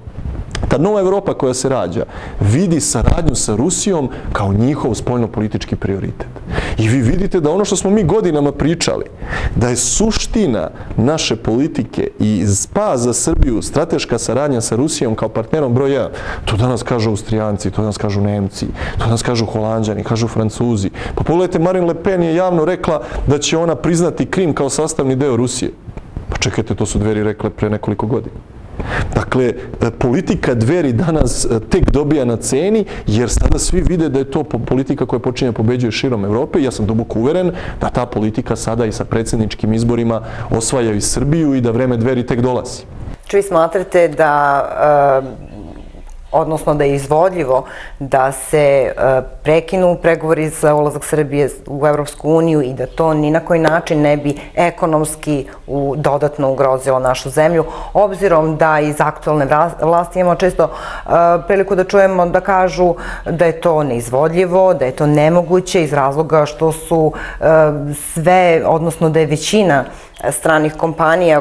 ta nova Evropa koja se rađa, vidi saradnju sa Rusijom kao njihov spoljno-politički prioritet. I vi vidite da ono što smo mi godinama pričali, da je suština naše politike i spas za Srbiju, strateška saradnja sa Rusijom kao partnerom broj 1, to danas kažu Austrijanci, to danas kažu Nemci, to danas kažu Holanđani, kažu Francuzi. Pa pogledajte, Marine Le Pen je javno rekla da će ona priznati Krim kao sastavni deo Rusije. Pa čekajte, to su Dveri rekle pre nekoliko godina. Dakle, politika Dveri danas tek dobija na ceni, jer sada svi vide da je to politika koja počinje pobeđuje širom Evrope i ja sam duboko uveren da ta politika sada i sa predsjedničkim izborima osvaja i Srbiju i da vreme Dveri tek dolazi. Či vi smatrate da, odnosno da je izvodljivo da se prekinu pregovori za ulazak Srbije u Evropsku uniju i da to ni na koji način ne bi ekonomski dodatno ugrozilo našu zemlju, obzirom da iz aktualne vlasti imamo često priliku da čujemo da kažu da je to neizvodljivo, da je to nemoguće iz razloga što su sve, odnosno da je većina stranih kompanija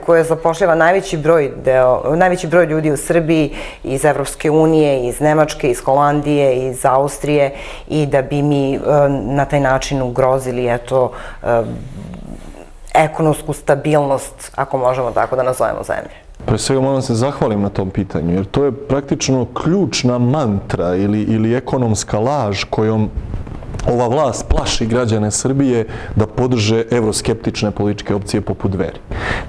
koja zapošljava najveći broj ljudi u Srbiji iz Evropske unije, iz Nemačke, iz Holandije, iz Austrije i da bi mi na taj način ugrozili ekonomsku stabilnost, ako možemo tako da nazovemo zemlje. Pre svega moram se zahvalim na tom pitanju, jer to je praktično ključna mantra ili ekonomska laž kojom ova vlast plaši građane Srbije da podrže evroskeptične političke opcije poput Dveri.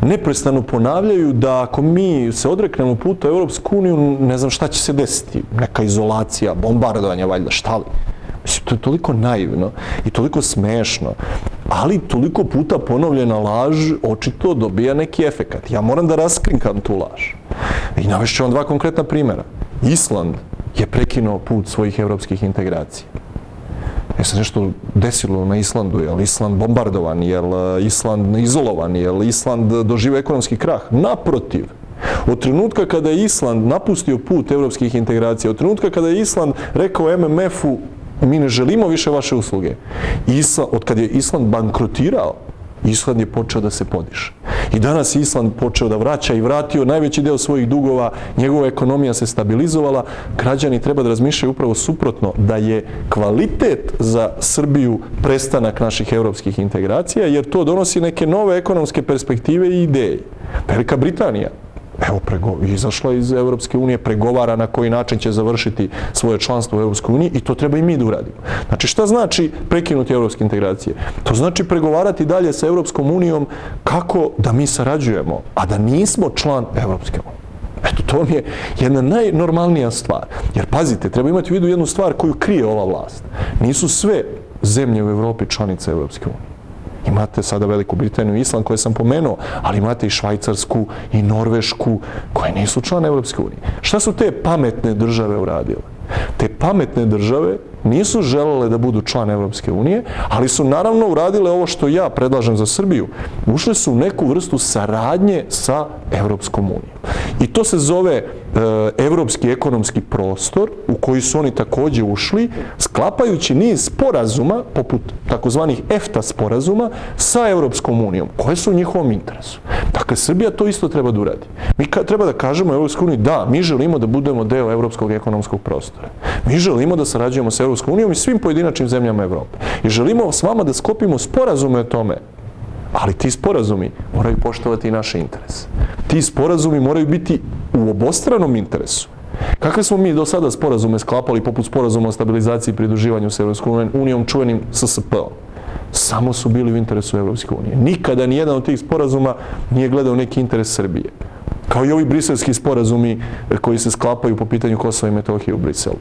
Neprestano ponavljaju da ako mi se odreknemo puta u Evropsku uniju, ne znam šta će se desiti. Neka izolacija, bombardovanje, valjda, šta li? Mislim, to je toliko naivno i toliko smešno, ali toliko puta ponovljena laž očito dobija neki efekat. Ja moram da raskrinkam tu laž. I navešću vam dva konkretna primjera. Island je prekinuo put svojih evropskih integracija. Je se nešto desilo na Islandu? Je li Island bombardovan? Je li Island izolovan? Je li Island doživio ekonomski krah? Naprotiv. Od trenutka kada je Island napustio put evropskih integracija, od trenutka kada je Island rekao MMF-u mi ne želimo više vaše usluge, od kada je Island bankrotirao, Island je počeo da se podiže. I danas je Island počeo da vraća i vratio najveći deo svojih dugova, njegova ekonomija se stabilizovala, građani treba da razmišljaju upravo suprotno, da je kvalitet za Srbiju prestanak naših evropskih integracija, jer to donosi neke nove ekonomske perspektive i ideje. Velika Britanija, evo, izašla iz Evropske unije, pregovara na koji način će završiti svoje članstvo u Evropskoj uniji i to treba i mi da uradimo. Znači, šta znači prekinuti evropske integracije? To znači pregovarati dalje sa Evropskom unijom kako da mi sarađujemo, a da nismo član Evropske unije. Eto, to vam je jedna najnormalnija stvar. Jer, pazite, treba imati u vidu jednu stvar koju krije ova vlast. Nisu sve zemlje u Evropi članice Evropske unije. Imate sada Veliku Britaniju i Island koje sam pomenuo, ali imate i Švajcarsku i Norvešku koje nisu člane Evropske unije. Šta su te pametne države uradile? Te pametne države nisu želele da budu član Evropske unije, ali su naravno uradile ovo što ja predlažem za Srbiju. Ušle su u neku vrstu saradnje sa Evropskom unijom. I to se zove evropski ekonomski prostor u koji su oni takođe ušli, sklapajući niz sporazuma, poput takozvanih EFTA sporazuma, sa Evropskom unijom, koje su u njihovom interesu. Dakle, Srbija to isto treba da uradi. Mi treba da kažemo Evropskoj uniji, da, mi želimo da budemo deo evropskog ekonomskog prostora. Mi želimo da sarađujemo sa Evropskom unijom i svim pojedinačnim zemljama Evrope. I želimo s vama da sklopimo sporazume o tome. Ali ti sporazumi moraju poštovati i naše interese. Ti sporazumi moraju biti u obostranom interesu. Kakve smo mi do sada sporazume sklapali poput sporazuma o stabilizaciji i pridruživanju sa Evropskom unijom, čuvenim SSP-om? Samo su bili u interesu Evropske unije. Nikada nijedan od tih sporazuma nije gledao neki interes Srbije. Kao i ovi briselski sporazumi koji se sklapaju po pitanju Kosova i Metohije u Briselu.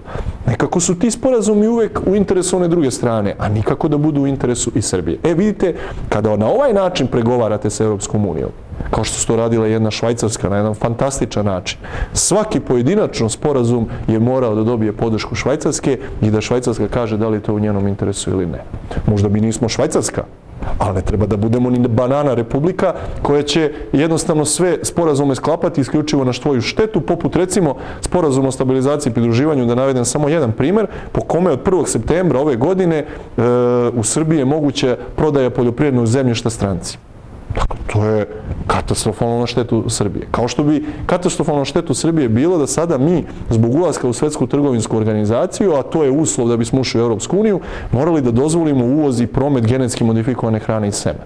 Nekako su ti sporazumi uvek u interesu one druge strane, a nikako da budu u interesu i Srbije. Vidite, kada na ovaj način pregovarate sa Europskom unijom, kao što su to radila jedna Švajcarska na jedan fantastičan način, svaki pojedinačno sporazum je morao da dobije podršku Švajcarske i da Švajcarska kaže da li je to u njenom interesu ili ne. Možda mi nismo Švajcarska, ali ne treba da budemo ni banana republika koja će jednostavno sve sporazume sklapati isključivo na svoju štetu, poput recimo sporazuma o stabilizaciji i pridruživanju, da navedem samo jedan primer, po kome od 1. septembra ove godine u Srbiji je moguća prodaja poljoprivrednog zemljišta stranci. Dakle, to je katastrofalno na štetu Srbije. Kao što bi katastrofalno na štetu Srbije bilo da sada mi, zbog ulaska u Svetsku trgovinsku organizaciju, a to je uslov da bismo ušli u Europsku uniju, morali da dozvolimo uvoz i promet genetski modifikovane hrane i semena.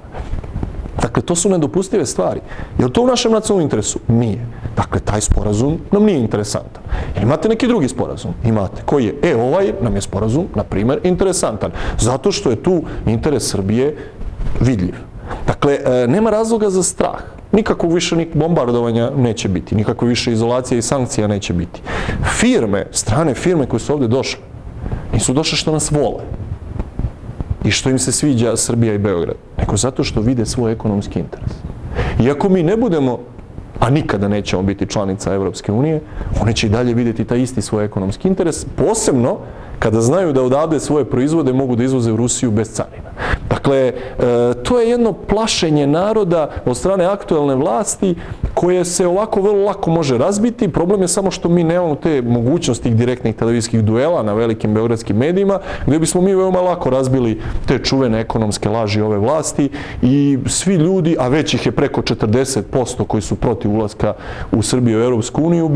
Dakle, to su nedopustive stvari. Je li to u našem nacionalnom interesu? Nije. Dakle, taj sporazum nam nije interesantan. Imate neki drugi sporazum? Imate. Koji je? Ovaj nam je sporazum, na primer, interesantan. Zato što je tu interes Srbije vidljiv. Dakle, nema razloga za strah. Nikakvog više bombardovanja neće biti, nikakve više izolacije i sankcija neće biti. Firme, strane firme koje su ovde došle, nisu došle što nas vole i što im se sviđa Srbija i Beograd, nego zato što vide svoj ekonomski interes. Iako mi ne budemo, a nikada nećemo biti članica Evropske unije, one će i dalje vidjeti taj isti svoj ekonomski interes, posebno kada znaju da odavde svoje proizvode mogu da izvoze u Rusiju bez carina. Dakle, to je jedno plašenje naroda od strane aktuelne vlasti koje se ovako vrlo lako može razbiti. Problem je samo što mi nemamo te mogućnosti direktnih televizijskih duela na velikim beogradskim medijima, gdje bismo mi veoma lako razbili te čuvene ekonomske laži ove vlasti i svi ljudi, a već ih je preko 40% koji su protiv ulaska u Srbiju i Europsku uniju,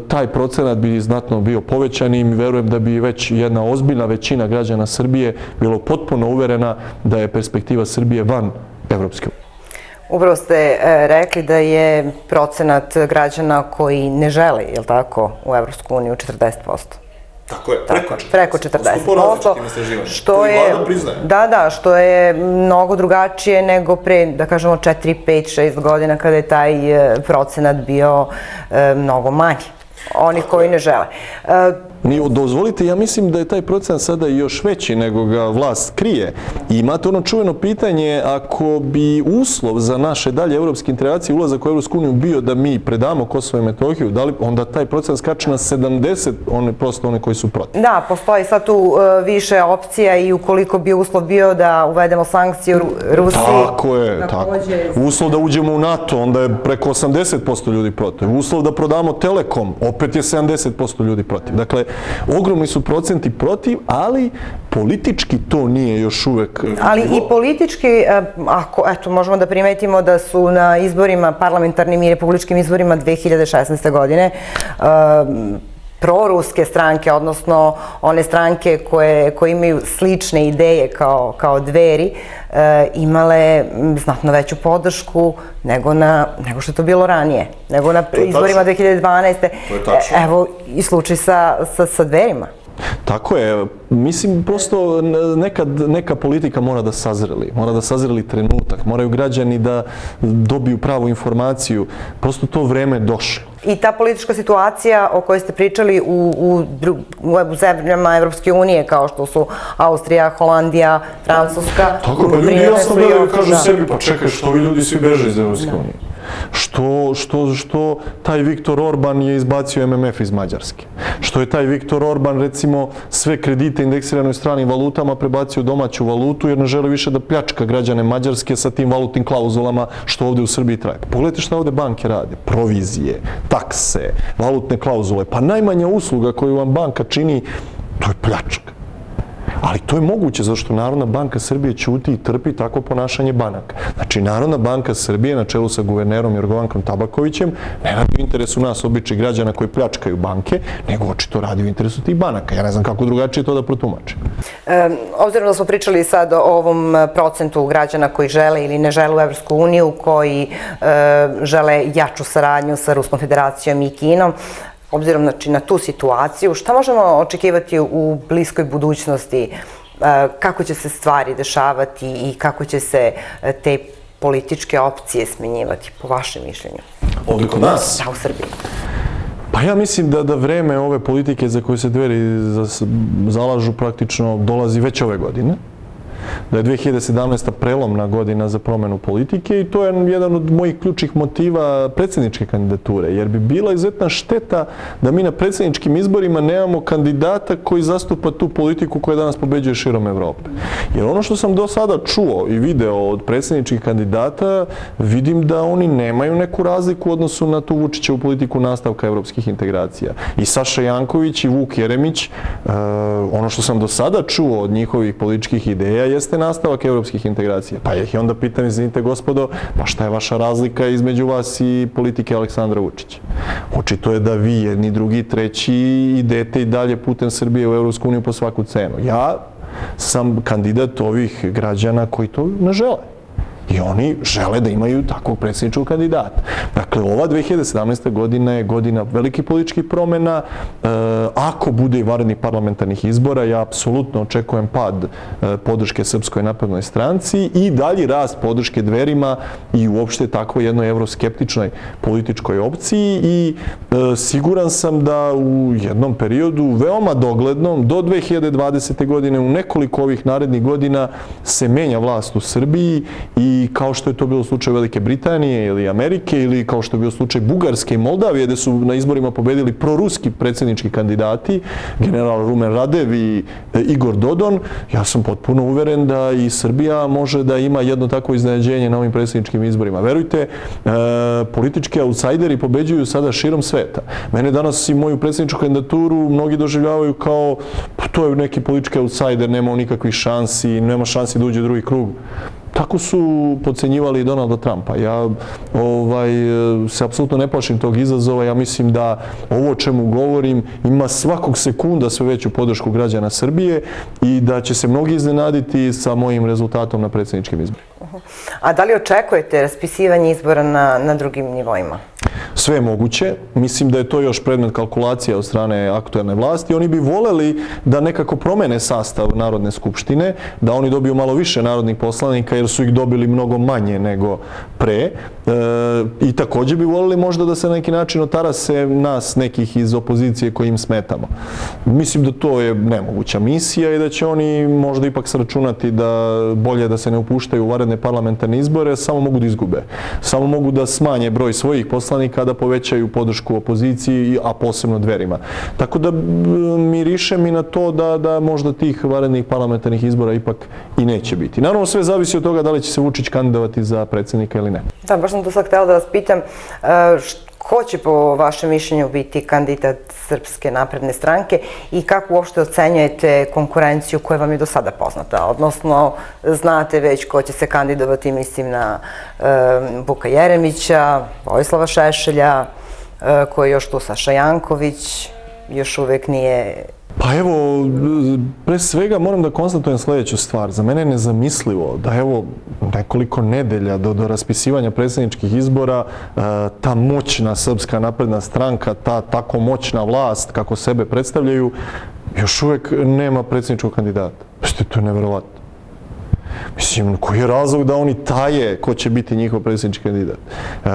taj procenat bi znatno bio povećan i verujem da bi već jedna ozbiljna većina građana Srbije bilo potpuno uverena da je perspektiva Srbije van Evropske unije. Upravo ste rekli da je procenat građana koji ne žele, je li tako, u Evropsku uniju 40%. Tako je, preko 40%. Što je, da, što je mnogo drugačije nego pre, da kažemo, 4, 5, 6 godina kada je taj procenat bio mnogo manji. Oni koji ne žele. Dozvolite, ja mislim da je taj procenat sada još veći nego ga vlast krije. I imate ono čuveno pitanje, ako bi uslov za naše dalje evropske integracije, ulazak u Evropsku uniju bio da mi predamo Kosovo i Metohiju, onda taj procenat skače na 70, prosto one koji su protiv. Da, postoji sad tu više opcija i ukoliko bi uslov bio da uvedemo sankcije u Rusiji. Tako je, tako. Uslov da uđemo u NATO, onda je preko 80% ljudi protiv. Uslov da prodamo Telekom, opet je 70% ljudi protiv. Dakle, ogromni su procenti protiv, ali politički to nije još uvek... Ali i politički, eto, možemo da primetimo da su na izborima, parlamentarnim i republičkim izborima 2016. godine, proruske stranke, odnosno one stranke koje imaju slične ideje kao Dveri, imale znatno veću podršku nego što je to bilo ranije, nego na izborima 2012. Evo i slučaj sa Dverima. Tako je. Mislim, prosto neka politika mora da sazreli trenutak, moraju građani da dobiju pravu informaciju. Prosto to vreme je došlo. I ta politička situacija o kojoj ste pričali u zemljama Evropske unije, kao što su Austrija, Holandija, Francuska... Tako, pa ljudi jasno gledaju i kažu sebi, pa čekaj, što vi ljudi svi beže iz Evropske unije? Što taj Viktor Orban je izbacio MMF iz Mađarske? Što je taj Viktor Orban, recimo, sve kredite indeksirane u stranim valutama prebacio u domaću valutu jer ne žele više da pljačka građane Mađarske sa tim valutnim klauzulama što ovde u Srbiji traje. Pogledajte šta ovde banke rade. Provizije, takse, valutne klauzule. Pa najmanja usluga koju vam banka čini, to je pljačka. Ali to je moguće zato što Narodna banka Srbije ćuti i trpi takvo ponašanje banaka. Znači, Narodna banka Srbije na čelu sa guvernerom Jorgovankom Tabakovićem ne radi u interesu nas, običnih građana koji pljačkaju banke, nego očito radi u interesu tih banaka. Ja ne znam kako drugačije to da protumačim. Obzirom da smo pričali sad o ovom procentu građana koji žele ili ne žele u Evropsku uniju, koji žele jaču saradnju sa Ruskom federacijom i Kinom, obzirom na tu situaciju, šta možemo očekivati u bliskoj budućnosti, kako će se stvari dešavati i kako će se te političke opcije smenjivati, po vašem mišljenju? Ovdje kod nas? Da, u Srbiji. Pa ja mislim da vreme ove politike za koje se Dveri zalažu praktično dolazi već ove godine. Da je 2017. prelomna godina za promenu politike i to je jedan od mojih ključnih motiva predsjedničke kandidature, jer bi bila izuzetna šteta da mi na predsjedničkim izborima nemamo kandidata koji zastupa tu politiku koja danas pobeđuje širom Evrope. Jer ono što sam do sada čuo i video od predsjedničkih kandidata, vidim da oni nemaju neku razliku u odnosu na tu Vučićevu politiku nastavka evropskih integracija. I Saša Janković i Vuk Jeremić, ono što sam do sada čuo od njihovih političkih ideja jeste nastavak evropskih integracija. Pa ih onda pitam, izvinite gospodo, pa šta je vaša razlika između vas i politike Aleksandra Vučića? Očito je da vi, jedni, drugi, treći idete i dalje putem Srbije u Evropsku uniju po svaku cenu. Ja sam kandidat ovih građana koji to ne žele. I oni žele da imaju takvog predsjedničkog kandidata. Dakle, ova 2017. godina je godina velikih političkih promjena. Ako bude i vanrednih parlamentarnih izbora, ja apsolutno očekujem pad podrške Srpskoj naprednoj stranci i dalji rast podrške Dverima i uopšte takvoj jednoj evroskeptičnoj političkoj opciji i siguran sam da u jednom periodu, veoma doglednom, do 2020. godine, u nekoliko ovih narednih godina se menja vlast u Srbiji i kao što je to bilo slučaj Velike Britanije ili Amerike ili kao što je bio slučaj Bugarske i Moldavije gde su na izborima pobedili proruski predsjednički kandidati, general Rumen Radev i Igor Dodon, ja sam potpuno uveren da i Srbija može da ima jedno takvo iznenađenje na ovim predsjedničkim izborima. Verujte, politički autsajderi pobeđuju sada širom sveta. Mene danas i moju predsjedničku kandidaturu mnogi doživljavaju kao to je neki politički autsajder, nema nikakvih šansi, nema šansi da uđe u drugi krug. Tako su podcenjivali i Donalda Trumpa. Ja se apsolutno ne plašim tog izazova. Ja mislim da ovo o čemu govorim ima svakog sekunda sve veću podršku građana Srbije i da će se mnogi iznenaditi sa mojim rezultatom na predsjedničkim izborima. A da li očekujete raspisivanje izbora na drugim nivoima? Sve je moguće. Mislim da je to još predmet kalkulacija od strane aktuelne vlasti. Oni bi voleli da nekako promene sastav Narodne skupštine, da oni dobiju malo više narodnih poslanika jer su ih dobili mnogo manje nego pre. I također bi voleli možda da se na neki način otarase nas nekih iz opozicije koji im smetamo. Mislim da to je nemoguća misija i da će oni možda ipak sračunati da bolje da se ne upuštaju u vanredne parlamentarne izbore, samo mogu da izgube. Samo mogu da smanje broj svojih poslanika, da povećaju podršku opoziciji, a posebno Dverima. Tako da mirišem i na to da možda tih vanrednih parlamentarnih izbora ipak i neće biti. Naravno, sve zavisi od toga da li će se Vučić kandidovati za predsjednika ili ne. Da, baš sam to sad htjela da vas pitam, ko će po vašem mišljenju biti kandidat Srpske napredne stranke i kako uopšte ocenjujete konkurenciju koja vam je do sada poznata? Odnosno, znate već ko će se kandidovati, mislim na Vuka Jeremića, Vojislava Šešelja, koji je još tu Saša Janković, još uvek nije... Pa evo, pre svega moram da konstatujem sljedeću stvar. Za mene je nezamislivo da evo nekoliko nedelja do raspisivanja predsjedničkih izbora ta moćna Srpska napredna stranka, ta tako moćna vlast kako sebe predstavljaju, još uvek nema predsjedničkog kandidata. To je neverovatno. Mislim, koji je razlog da oni taje ko će biti njihov predsjednički kandidat?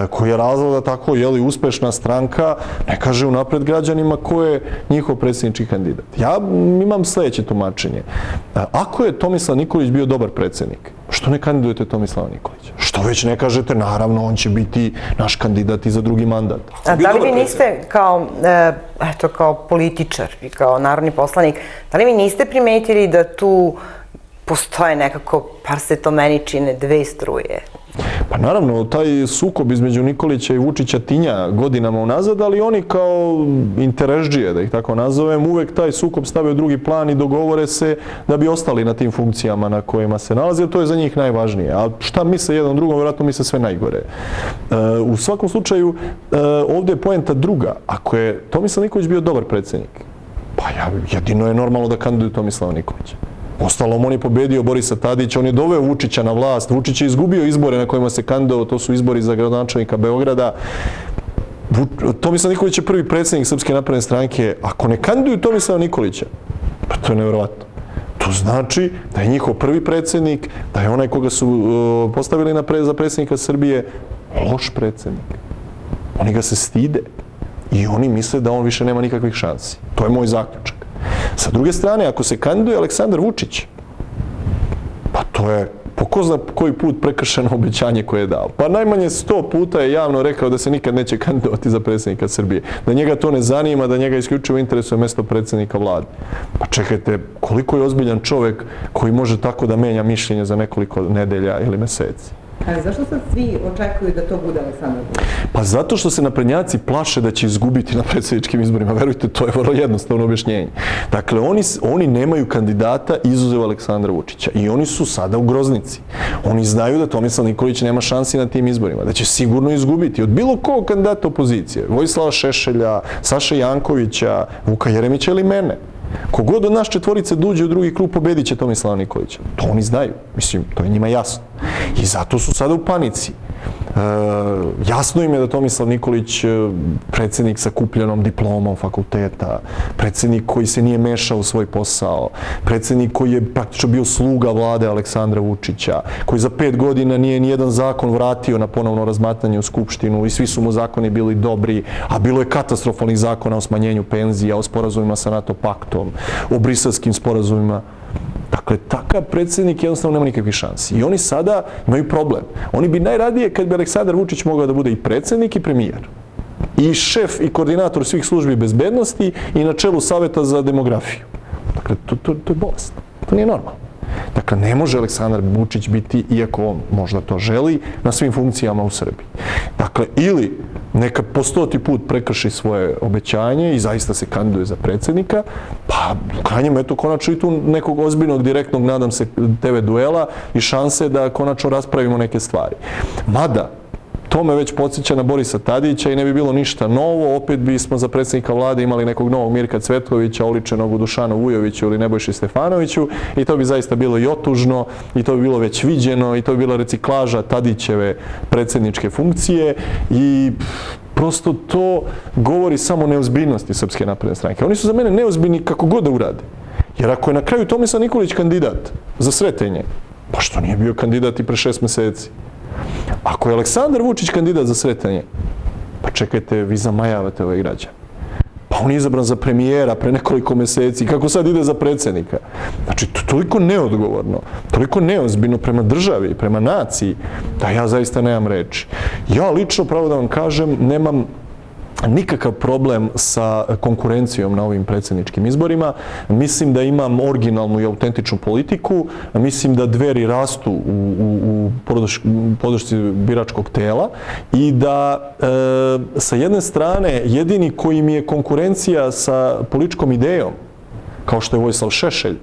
Koji je razlog da tako, uspešna stranka ne kaže unapred građanima ko je njihov predsjednički kandidat? Ja imam sljedeće tumačenje. Ako je Tomislav Nikolić bio dobar predsjednik, što ne kandidujete Tomislava Nikolića? Što već ne kažete, naravno, on će biti naš kandidat i za drugi mandat. A da li vi niste kao političar i kao narodni poslanik, da li vi niste primetili da tu postoje nekako, par se to meni čine, dve struje? Pa naravno, taj sukob između Nikolića i Vučića tinja godinama unazad, ali oni kao interesđije, da ih tako nazovem, uvek taj sukob stave u drugi plan i dogovore se da bi ostali na tim funkcijama na kojima se nalaze, a to je za njih najvažnije. A šta misle jedan drugom, vjerojatno misle sve najgore. U svakom slučaju, ovdje je poenta druga. Ako je Tomislav Nikolić bio dobar predsjednik, pa jedino je normalno da kandiduje Tomislava Nikolića. Ostalom, on je pobedio Borisa Tadića, on je doveo Vučića na vlast, Vučić je izgubio izbore na kojima se kandidovao, to su izbori za gradonačelnika Beograda. Tomislav Nikolić je prvi predsjednik Srpske napredne stranke. Ako ne kandiduju Tomislava Nikolića, pa to je nevjerovatno. To znači da je njihov prvi predsjednik, da je onaj koga su postavili za predsjednika Srbije, loš predsjednik. Oni ga se stide i oni misle da on više nema nikakvih šansi. To je moj zaključak. Sa druge strane, ako se kandiduje Aleksandar Vučić, pa to je po ko zna koji put prekršeno obećanje koje je dao. Pa najmanje 100 puta je javno rekao da se nikad neće kandidovati za predsjednika Srbije. Da njega to ne zanima, da njega isključivo interesuje mjesto predsjednika vlade. Pa čekajte, koliko je ozbiljan čovjek koji može tako da menja mišljenje za nekoliko nedelja ili mjeseci? Ali zašto sad svi očekuju da to bude Aleksandar Vučić? Pa zato što se naprednjaci plaše da će izgubiti na predsjedničkim izborima. Verujte, to je vrlo jednostavno objašnjenje. Dakle, oni nemaju kandidata izuzev Aleksandra Vučića i oni su sada u groznici. Oni znaju da Tomislav Nikolić nema šansi na tim izborima, da će sigurno izgubiti od bilo kog kandidata opozicije, Vojislava Šešelja, Saše Jankovića, Vuka Jeremića ili mene. Kogod od nas četvorice dođe u drugi klub, pobedit će Tomislava Nikolića. To oni znaju. Mislim, to je njima jasno. I zato su sada u panici. Jasno im je da Tomislav Nikolić, predsjednik sa kupljenom diplomom fakulteta, predsjednik koji se nije mešao u svoj posao, predsjednik koji je praktično bio sluga vlade Aleksandra Vučića, koji za 5 godina nije nijedan zakon vratio na ponovno razmatranje u Skupštinu i svi su mu zakoni bili dobri, a bilo je katastrofalnih zakona o smanjenju penzija, o sporazumima sa NATO paktom, o briselskim sporazumima. Dakle, takav predsjednik jednostavno nema nikakvih šansi. I oni sada imaju problem. Oni bi najradije kad bi Aleksandar Vučić mogao da bude i predsjednik i premijer. I šef i koordinator svih službi bezbednosti i na čelu Saveta za demografiju. Dakle, to je bolesno. To nije normalno. Dakle, ne može Aleksandar Vučić biti, iako on možda to želi, na svim funkcijama u Srbiji. Dakle, ili neka po 100. put prekrši svoje obećanje i zaista se kandiduje za predsjednika, pa u krajnjem eto konačno i tu nekog ozbiljnog, direktnog, nadam se, TV duela i šanse da konačno raspravimo neke stvari. Mada, to me već podsjeća na Borisa Tadića i ne bi bilo ništa novo, opet bismo za predsjednika vlade imali nekog novog Mirka Cvetkovića, oličenog u Dušanu Vujoviću ili Nebojši Stefanoviću i to bi zaista bilo i otužno i to bi bilo već viđeno i to bi bila reciklaža Tadićeve predsjedničke funkcije i prosto to govori samo o neozbiljnosti Srpske napredne stranke. Oni su za mene neozbiljni kako god da urade. Jer ako je na kraju Tomislav Nikolić kandidat za Sretenje, pa što nije bio kandidat i pre 6 mjeseci? Ako je Aleksandar Vučić kandidat za Sretanje, pa čekajte, vi zamajavate ove građane. Pa on je izabran za premijera pre nekoliko mjeseci, kako sad ide za predsjednika? Znači, to je toliko neodgovorno, toliko neozbiljno prema državi, prema naciji, da ja zaista nemam reči. Ja lično, pravo da vam kažem, nemam nikakav problem sa konkurencijom na ovim predsjedničkim izborima. Mislim da imam originalnu i autentičnu politiku. Mislim da Dveri rastu u podršci biračkog tela i da sa jedne strane jedini koji mi je konkurencija sa političkom idejom, kao što je Vojislav Šešelj,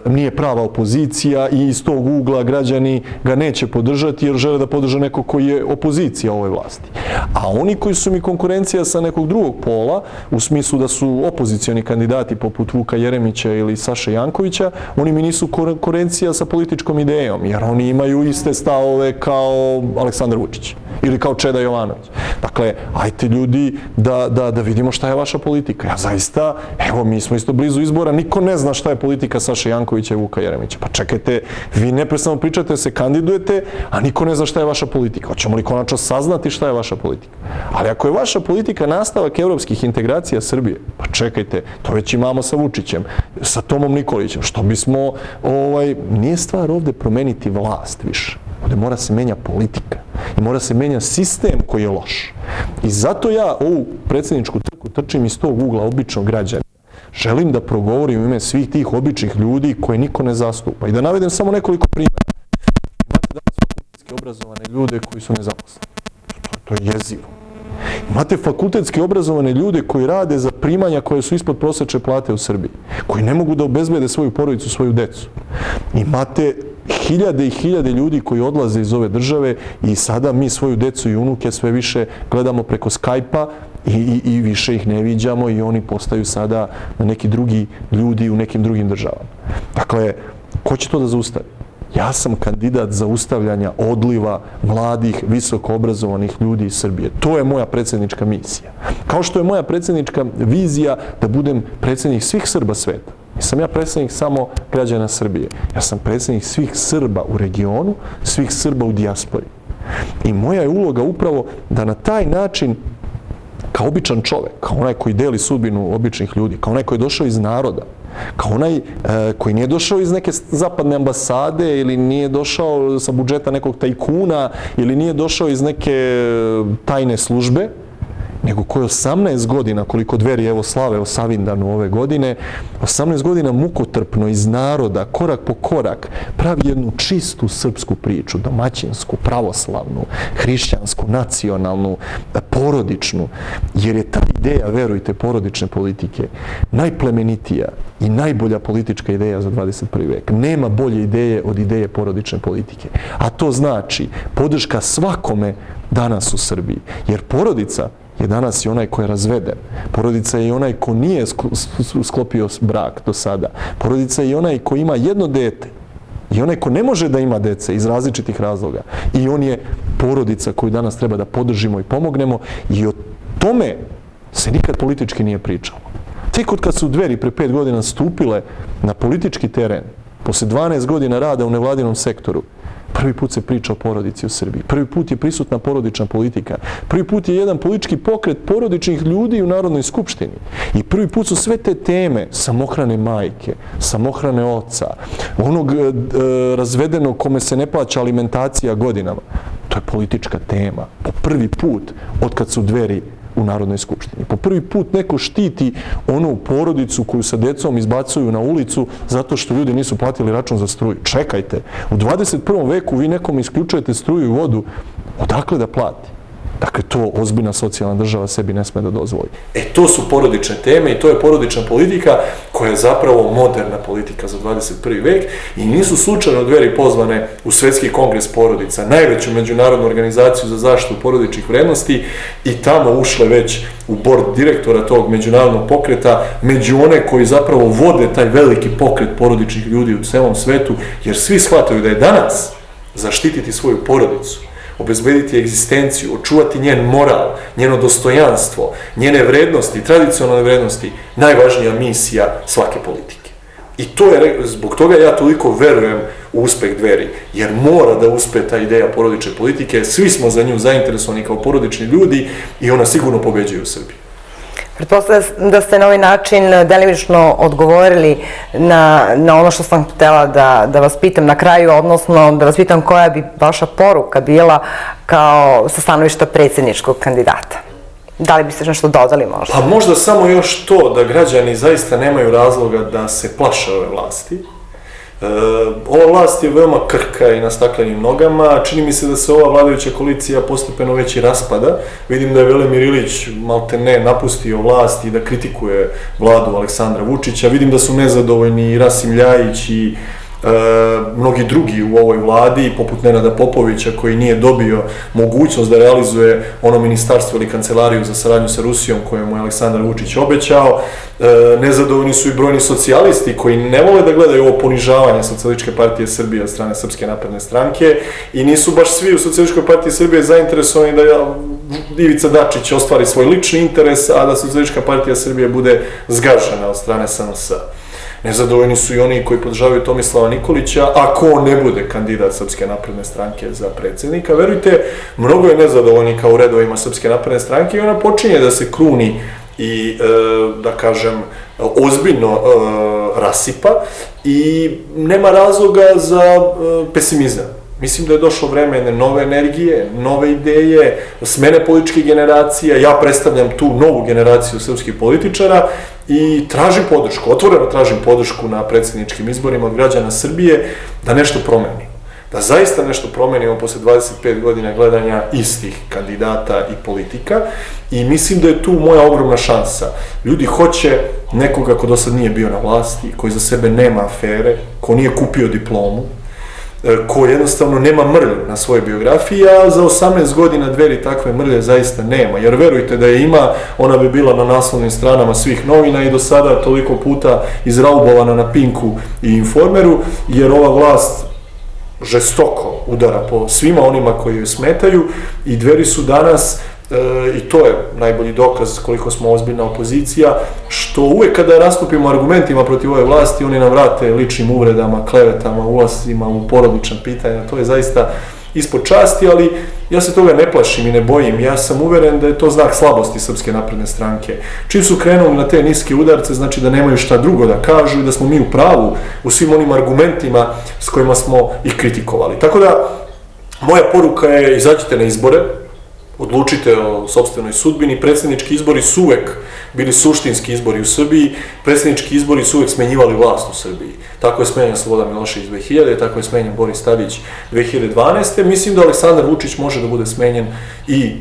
nije prava opozicija i iz tog ugla građani ga neće podržati jer žele da podrže neko koji je opozicija ovoj vlasti. A oni koji su mi konkurencija sa nekog drugog pola, u smislu da su opozicioni kandidati poput Vuka Jeremića ili Saše Jankovića, oni mi nisu konkurencija sa političkom idejom, jer oni imaju iste stavove kao Aleksandar Vučić ili kao Čeda Jovanović. Dakle, ajte ljudi da vidimo šta je vaša politika. Ja zaista, evo, mi smo isto blizu izbora, niko ne zna šta je politika Saše Jankovića i Vuka Jeremića. Pa čekajte, vi neprestano pričate, se kandidujete, a niko ne zna šta je vaša politika. Hoćemo li konačno saznati šta je vaša politika? Ali ako je vaša politika nastavak evropskih integracija Srbije, pa čekajte, to već imamo sa Vučićem, sa Tomom Nikolićem, što bismo, nije stvar ovde promeniti vlast više. Ovde mora se menja politika i mora se menja sistem koji je loš. I zato ja ovu predsjedničku trku trčim iz tog ugla običnog građana. Želim da progovorim u ime svih tih običnih ljudi koje niko ne zastupa. I da navedem samo nekoliko primjera. Imate danas fakultetski obrazovane ljude koji su nezaposleni. To je jezivo. Imate fakultetski obrazovane ljude koji rade za primanja koje su ispod prosječne plate u Srbiji. Koji ne mogu da obezbede svoju porodicu, svoju decu. Imate hiljade i hiljade ljudi koji odlaze iz ove države i sada mi svoju decu i unuke sve više gledamo preko Skype-a i više ih ne viđamo i oni postaju sada neki drugi ljudi u nekim drugim državama. Dakle, ko će to da zaustavi? Ja sam kandidat zaustavljanja odliva mladih, visoko obrazovanih ljudi iz Srbije. To je moja predsjednička misija. Kao što je moja predsjednička vizija da budem predsjednik svih Srba sveta. Nisam ja predsjednik samo građana Srbije. Ja sam predsjednik svih Srba u regionu, svih Srba u dijaspori. I moja je uloga upravo da na taj način, kao običan čovek, kao onaj koji deli sudbinu običnih ljudi, kao onaj koji je došao iz naroda, kao onaj koji nije došao iz neke zapadne ambasade ili nije došao sa budžeta nekog tajkuna ili nije došao iz neke tajne službe, nego koji 18 godina, koliko Dveri evo slave o Savindanu ove godine, 18 godina mukotrpno iz naroda, korak po korak, pravi jednu čistu srpsku priču, domaćinsku, pravoslavnu, hrišćansku, nacionalnu, porodičnu, jer je ta ideja, verujte, porodične politike najplemenitija i najbolja politička ideja za 21. vek. Nema bolje ideje od ideje porodične politike. A to znači podrška svakome danas u Srbiji, jer porodica je danas i onaj ko je razveden. Porodica je i onaj ko nije sklopio brak do sada. Porodica je i onaj ko ima jedno dete. I onaj ko ne može da ima dece iz različitih razloga. I on je porodica koju danas treba da podržimo i pomognemo. I o tome se nikad politički nije pričalo. Tek od kad su Dveri pre 5 godina stupile na politički teren, posle 12 godina rada u nevladinom sektoru, prvi put se priča o porodici u Srbiji. Prvi put je prisutna porodična politika. Prvi put je jedan politički pokret porodičnih ljudi u Narodnoj skupštini. I prvi put su sve te teme samohrane majke, samohrane oca, onog razvedenog kome se ne plaća alimentacija godinama. To je politička tema. Po prvi put od kad su Dveri u Narodnoj skupštini. Po prvi put neko štiti onu porodicu koju sa decom izbacuju na ulicu zato što ljudi nisu platili račun za struju. Čekajte, u 21. veku vi nekom isključujete struju i vodu, odakle da plati? Dakle, to ozbiljna socijalna država sebi ne sme da dozvoli. To su porodične teme i to je porodična politika koja je zapravo moderna politika za 21. vek i nisu slučajno Dveri pozvane u Svetski kongres porodica, najveću međunarodnu organizaciju za zaštitu porodičnih vrednosti i tamo ušle već u bord direktora tog međunarodnog pokreta, među one koji zapravo vode taj veliki pokret porodičnih ljudi u celom svetu, jer svi shvataju da je danas zaštititi svoju porodicu, obezbediti egzistenciju, očuvati njen moral, njeno dostojanstvo, njene vrednosti, tradicionalne vrednosti, najvažnija misija svake politike. I to je, zbog toga ja toliko verujem u uspeh Dveri, jer mora da uspe ta ideja porodične politike, svi smo za nju zainteresovani kao porodični ljudi i ona sigurno pobeđuje u Srbiji. Pretpostavljam da ste na ovaj način delimično odgovorili na ono što sam htela da vas pitam na kraju, odnosno da vas pitam koja bi vaša poruka bila kao sa stanovišta predsjedničkog kandidata. Da li biste nešto dodali možda? Pa možda samo još to da građani zaista nemaju razloga da se plaše ove vlasti. Ova vlast je veoma krhka i na staklenim nogama. Čini mi se da se ova vladajuća koalicija postepeno već i raspada. Vidim da je Velimir Ilić maltene napustio vlast i da kritikuje vladu Aleksandra Vučića. Vidim da su nezadovoljni i Rasim Ljajić i mnogi drugi u ovoj vladi, poput Nenada Popovića, koji nije dobio mogućnost da realizuje ono ministarstvo ili kancelariju za saradnju sa Rusijom koje mu je Aleksandar Vučić obećao. Nezadovoljni su i brojni socijalisti koji ne vole da gledaju ovo ponižavanje Socijalističke partije Srbije od strane Srpske napredne stranke i nisu baš svi u Socijalističkoj partiji Srbije zainteresovani da Ivica Dačić ostvari svoj lični interes, a da Socijalistička partija Srbije bude zgažena od strane SNS-a. Nezadovoljni su i oni koji podržavaju Tomislava Nikolića, ako on ne bude kandidat Srpske napredne stranke za predsjednika. Verujte, mnogo je nezadovoljnika u redovima Srpske napredne stranke i ona počinje da se kruni i, da kažem, ozbiljno rasipa i nema razloga za pesimizam. Mislim da je došlo vreme jedne nove energije, nove ideje, smene političkih generacija. Ja predstavljam tu novu generaciju srpskih političara i tražim podršku, otvoreno tražim podršku na predsjedničkim izborima od građana Srbije da nešto promenimo. Da zaista nešto promenimo posle 25 godina gledanja istih kandidata i politika i mislim da je tu moja ogromna šansa. Ljudi hoće nekoga ko do sad nije bio na vlasti, koji za sebe nema afere, ko nije kupio diplomu, ko jednostavno nema mrlju na svojoj biografiji, a za 18 godina Dveri takve mrlje zaista nema. Jer verujte da je ima, ona bi bila na naslovnim stranama svih novina i do sada toliko puta izraubovana na Pinku i Informeru, jer ova vlast žestoko udara po svima onima koji joj smetaju i Dveri su danas, i to je najbolji dokaz koliko smo ozbiljna opozicija, što uvek kada nastupimo argumentima protiv ove vlasti, oni nam vrate ličnim uvredama, klevetama, ulazima u porodična pitanja, to je zaista ispod časti, ali Ja se toga ne plašim i ne bojim, ja sam uveren da je to znak slabosti Srpske napredne stranke. Čim su krenuli na te niske udarce, znači da nemaju šta drugo da kažu i da smo mi u pravu u svim onim argumentima s kojima smo ih kritikovali. Tako da, moja poruka je izađite na izbore, odlučite o sopstvenoj sudbini, predsjednički izbori su uvek bili suštinski izbori u Srbiji, predsjednički izbori su uvek smenjivali vlast u Srbiji. Tako je smenjen Slobodan Milošević 2000, tako je smenjen Boris Tadić 2012. Mislim da Aleksandar Vučić može da bude smenjen i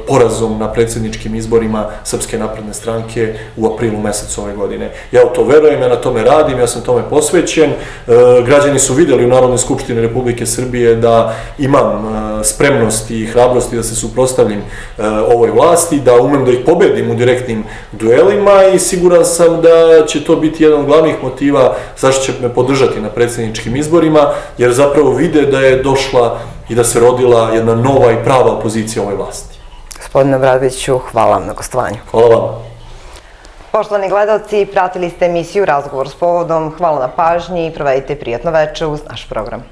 porazom na predsjedničkim izborima Srpske napredne stranke u aprilu mesecu ove godine. Ja u to verujem, ja na tome radim, ja sam tome posvećen. Građani su vidjeli u Narodnoj skupštini Republike Srbije da imam spremnost i hrabrosti da se suprotstavim ovoj vlasti, da umem da ih pobedim u direktnim duelima i siguran sam da će to biti jedan od glavnih motiva zašto će me podržati na predsjedničkim izborima, jer zapravo vide da je došla i da se rodila jedna nova i prava opozicija ovoj vlasti. Gospodine Obradoviću, hvala vam na gostovanju. Hvala vam. Poštovani gledalci, pratili ste emisiju Razgovor s povodom. Hvala na pažnji i provedite prijatno večer uz naš program.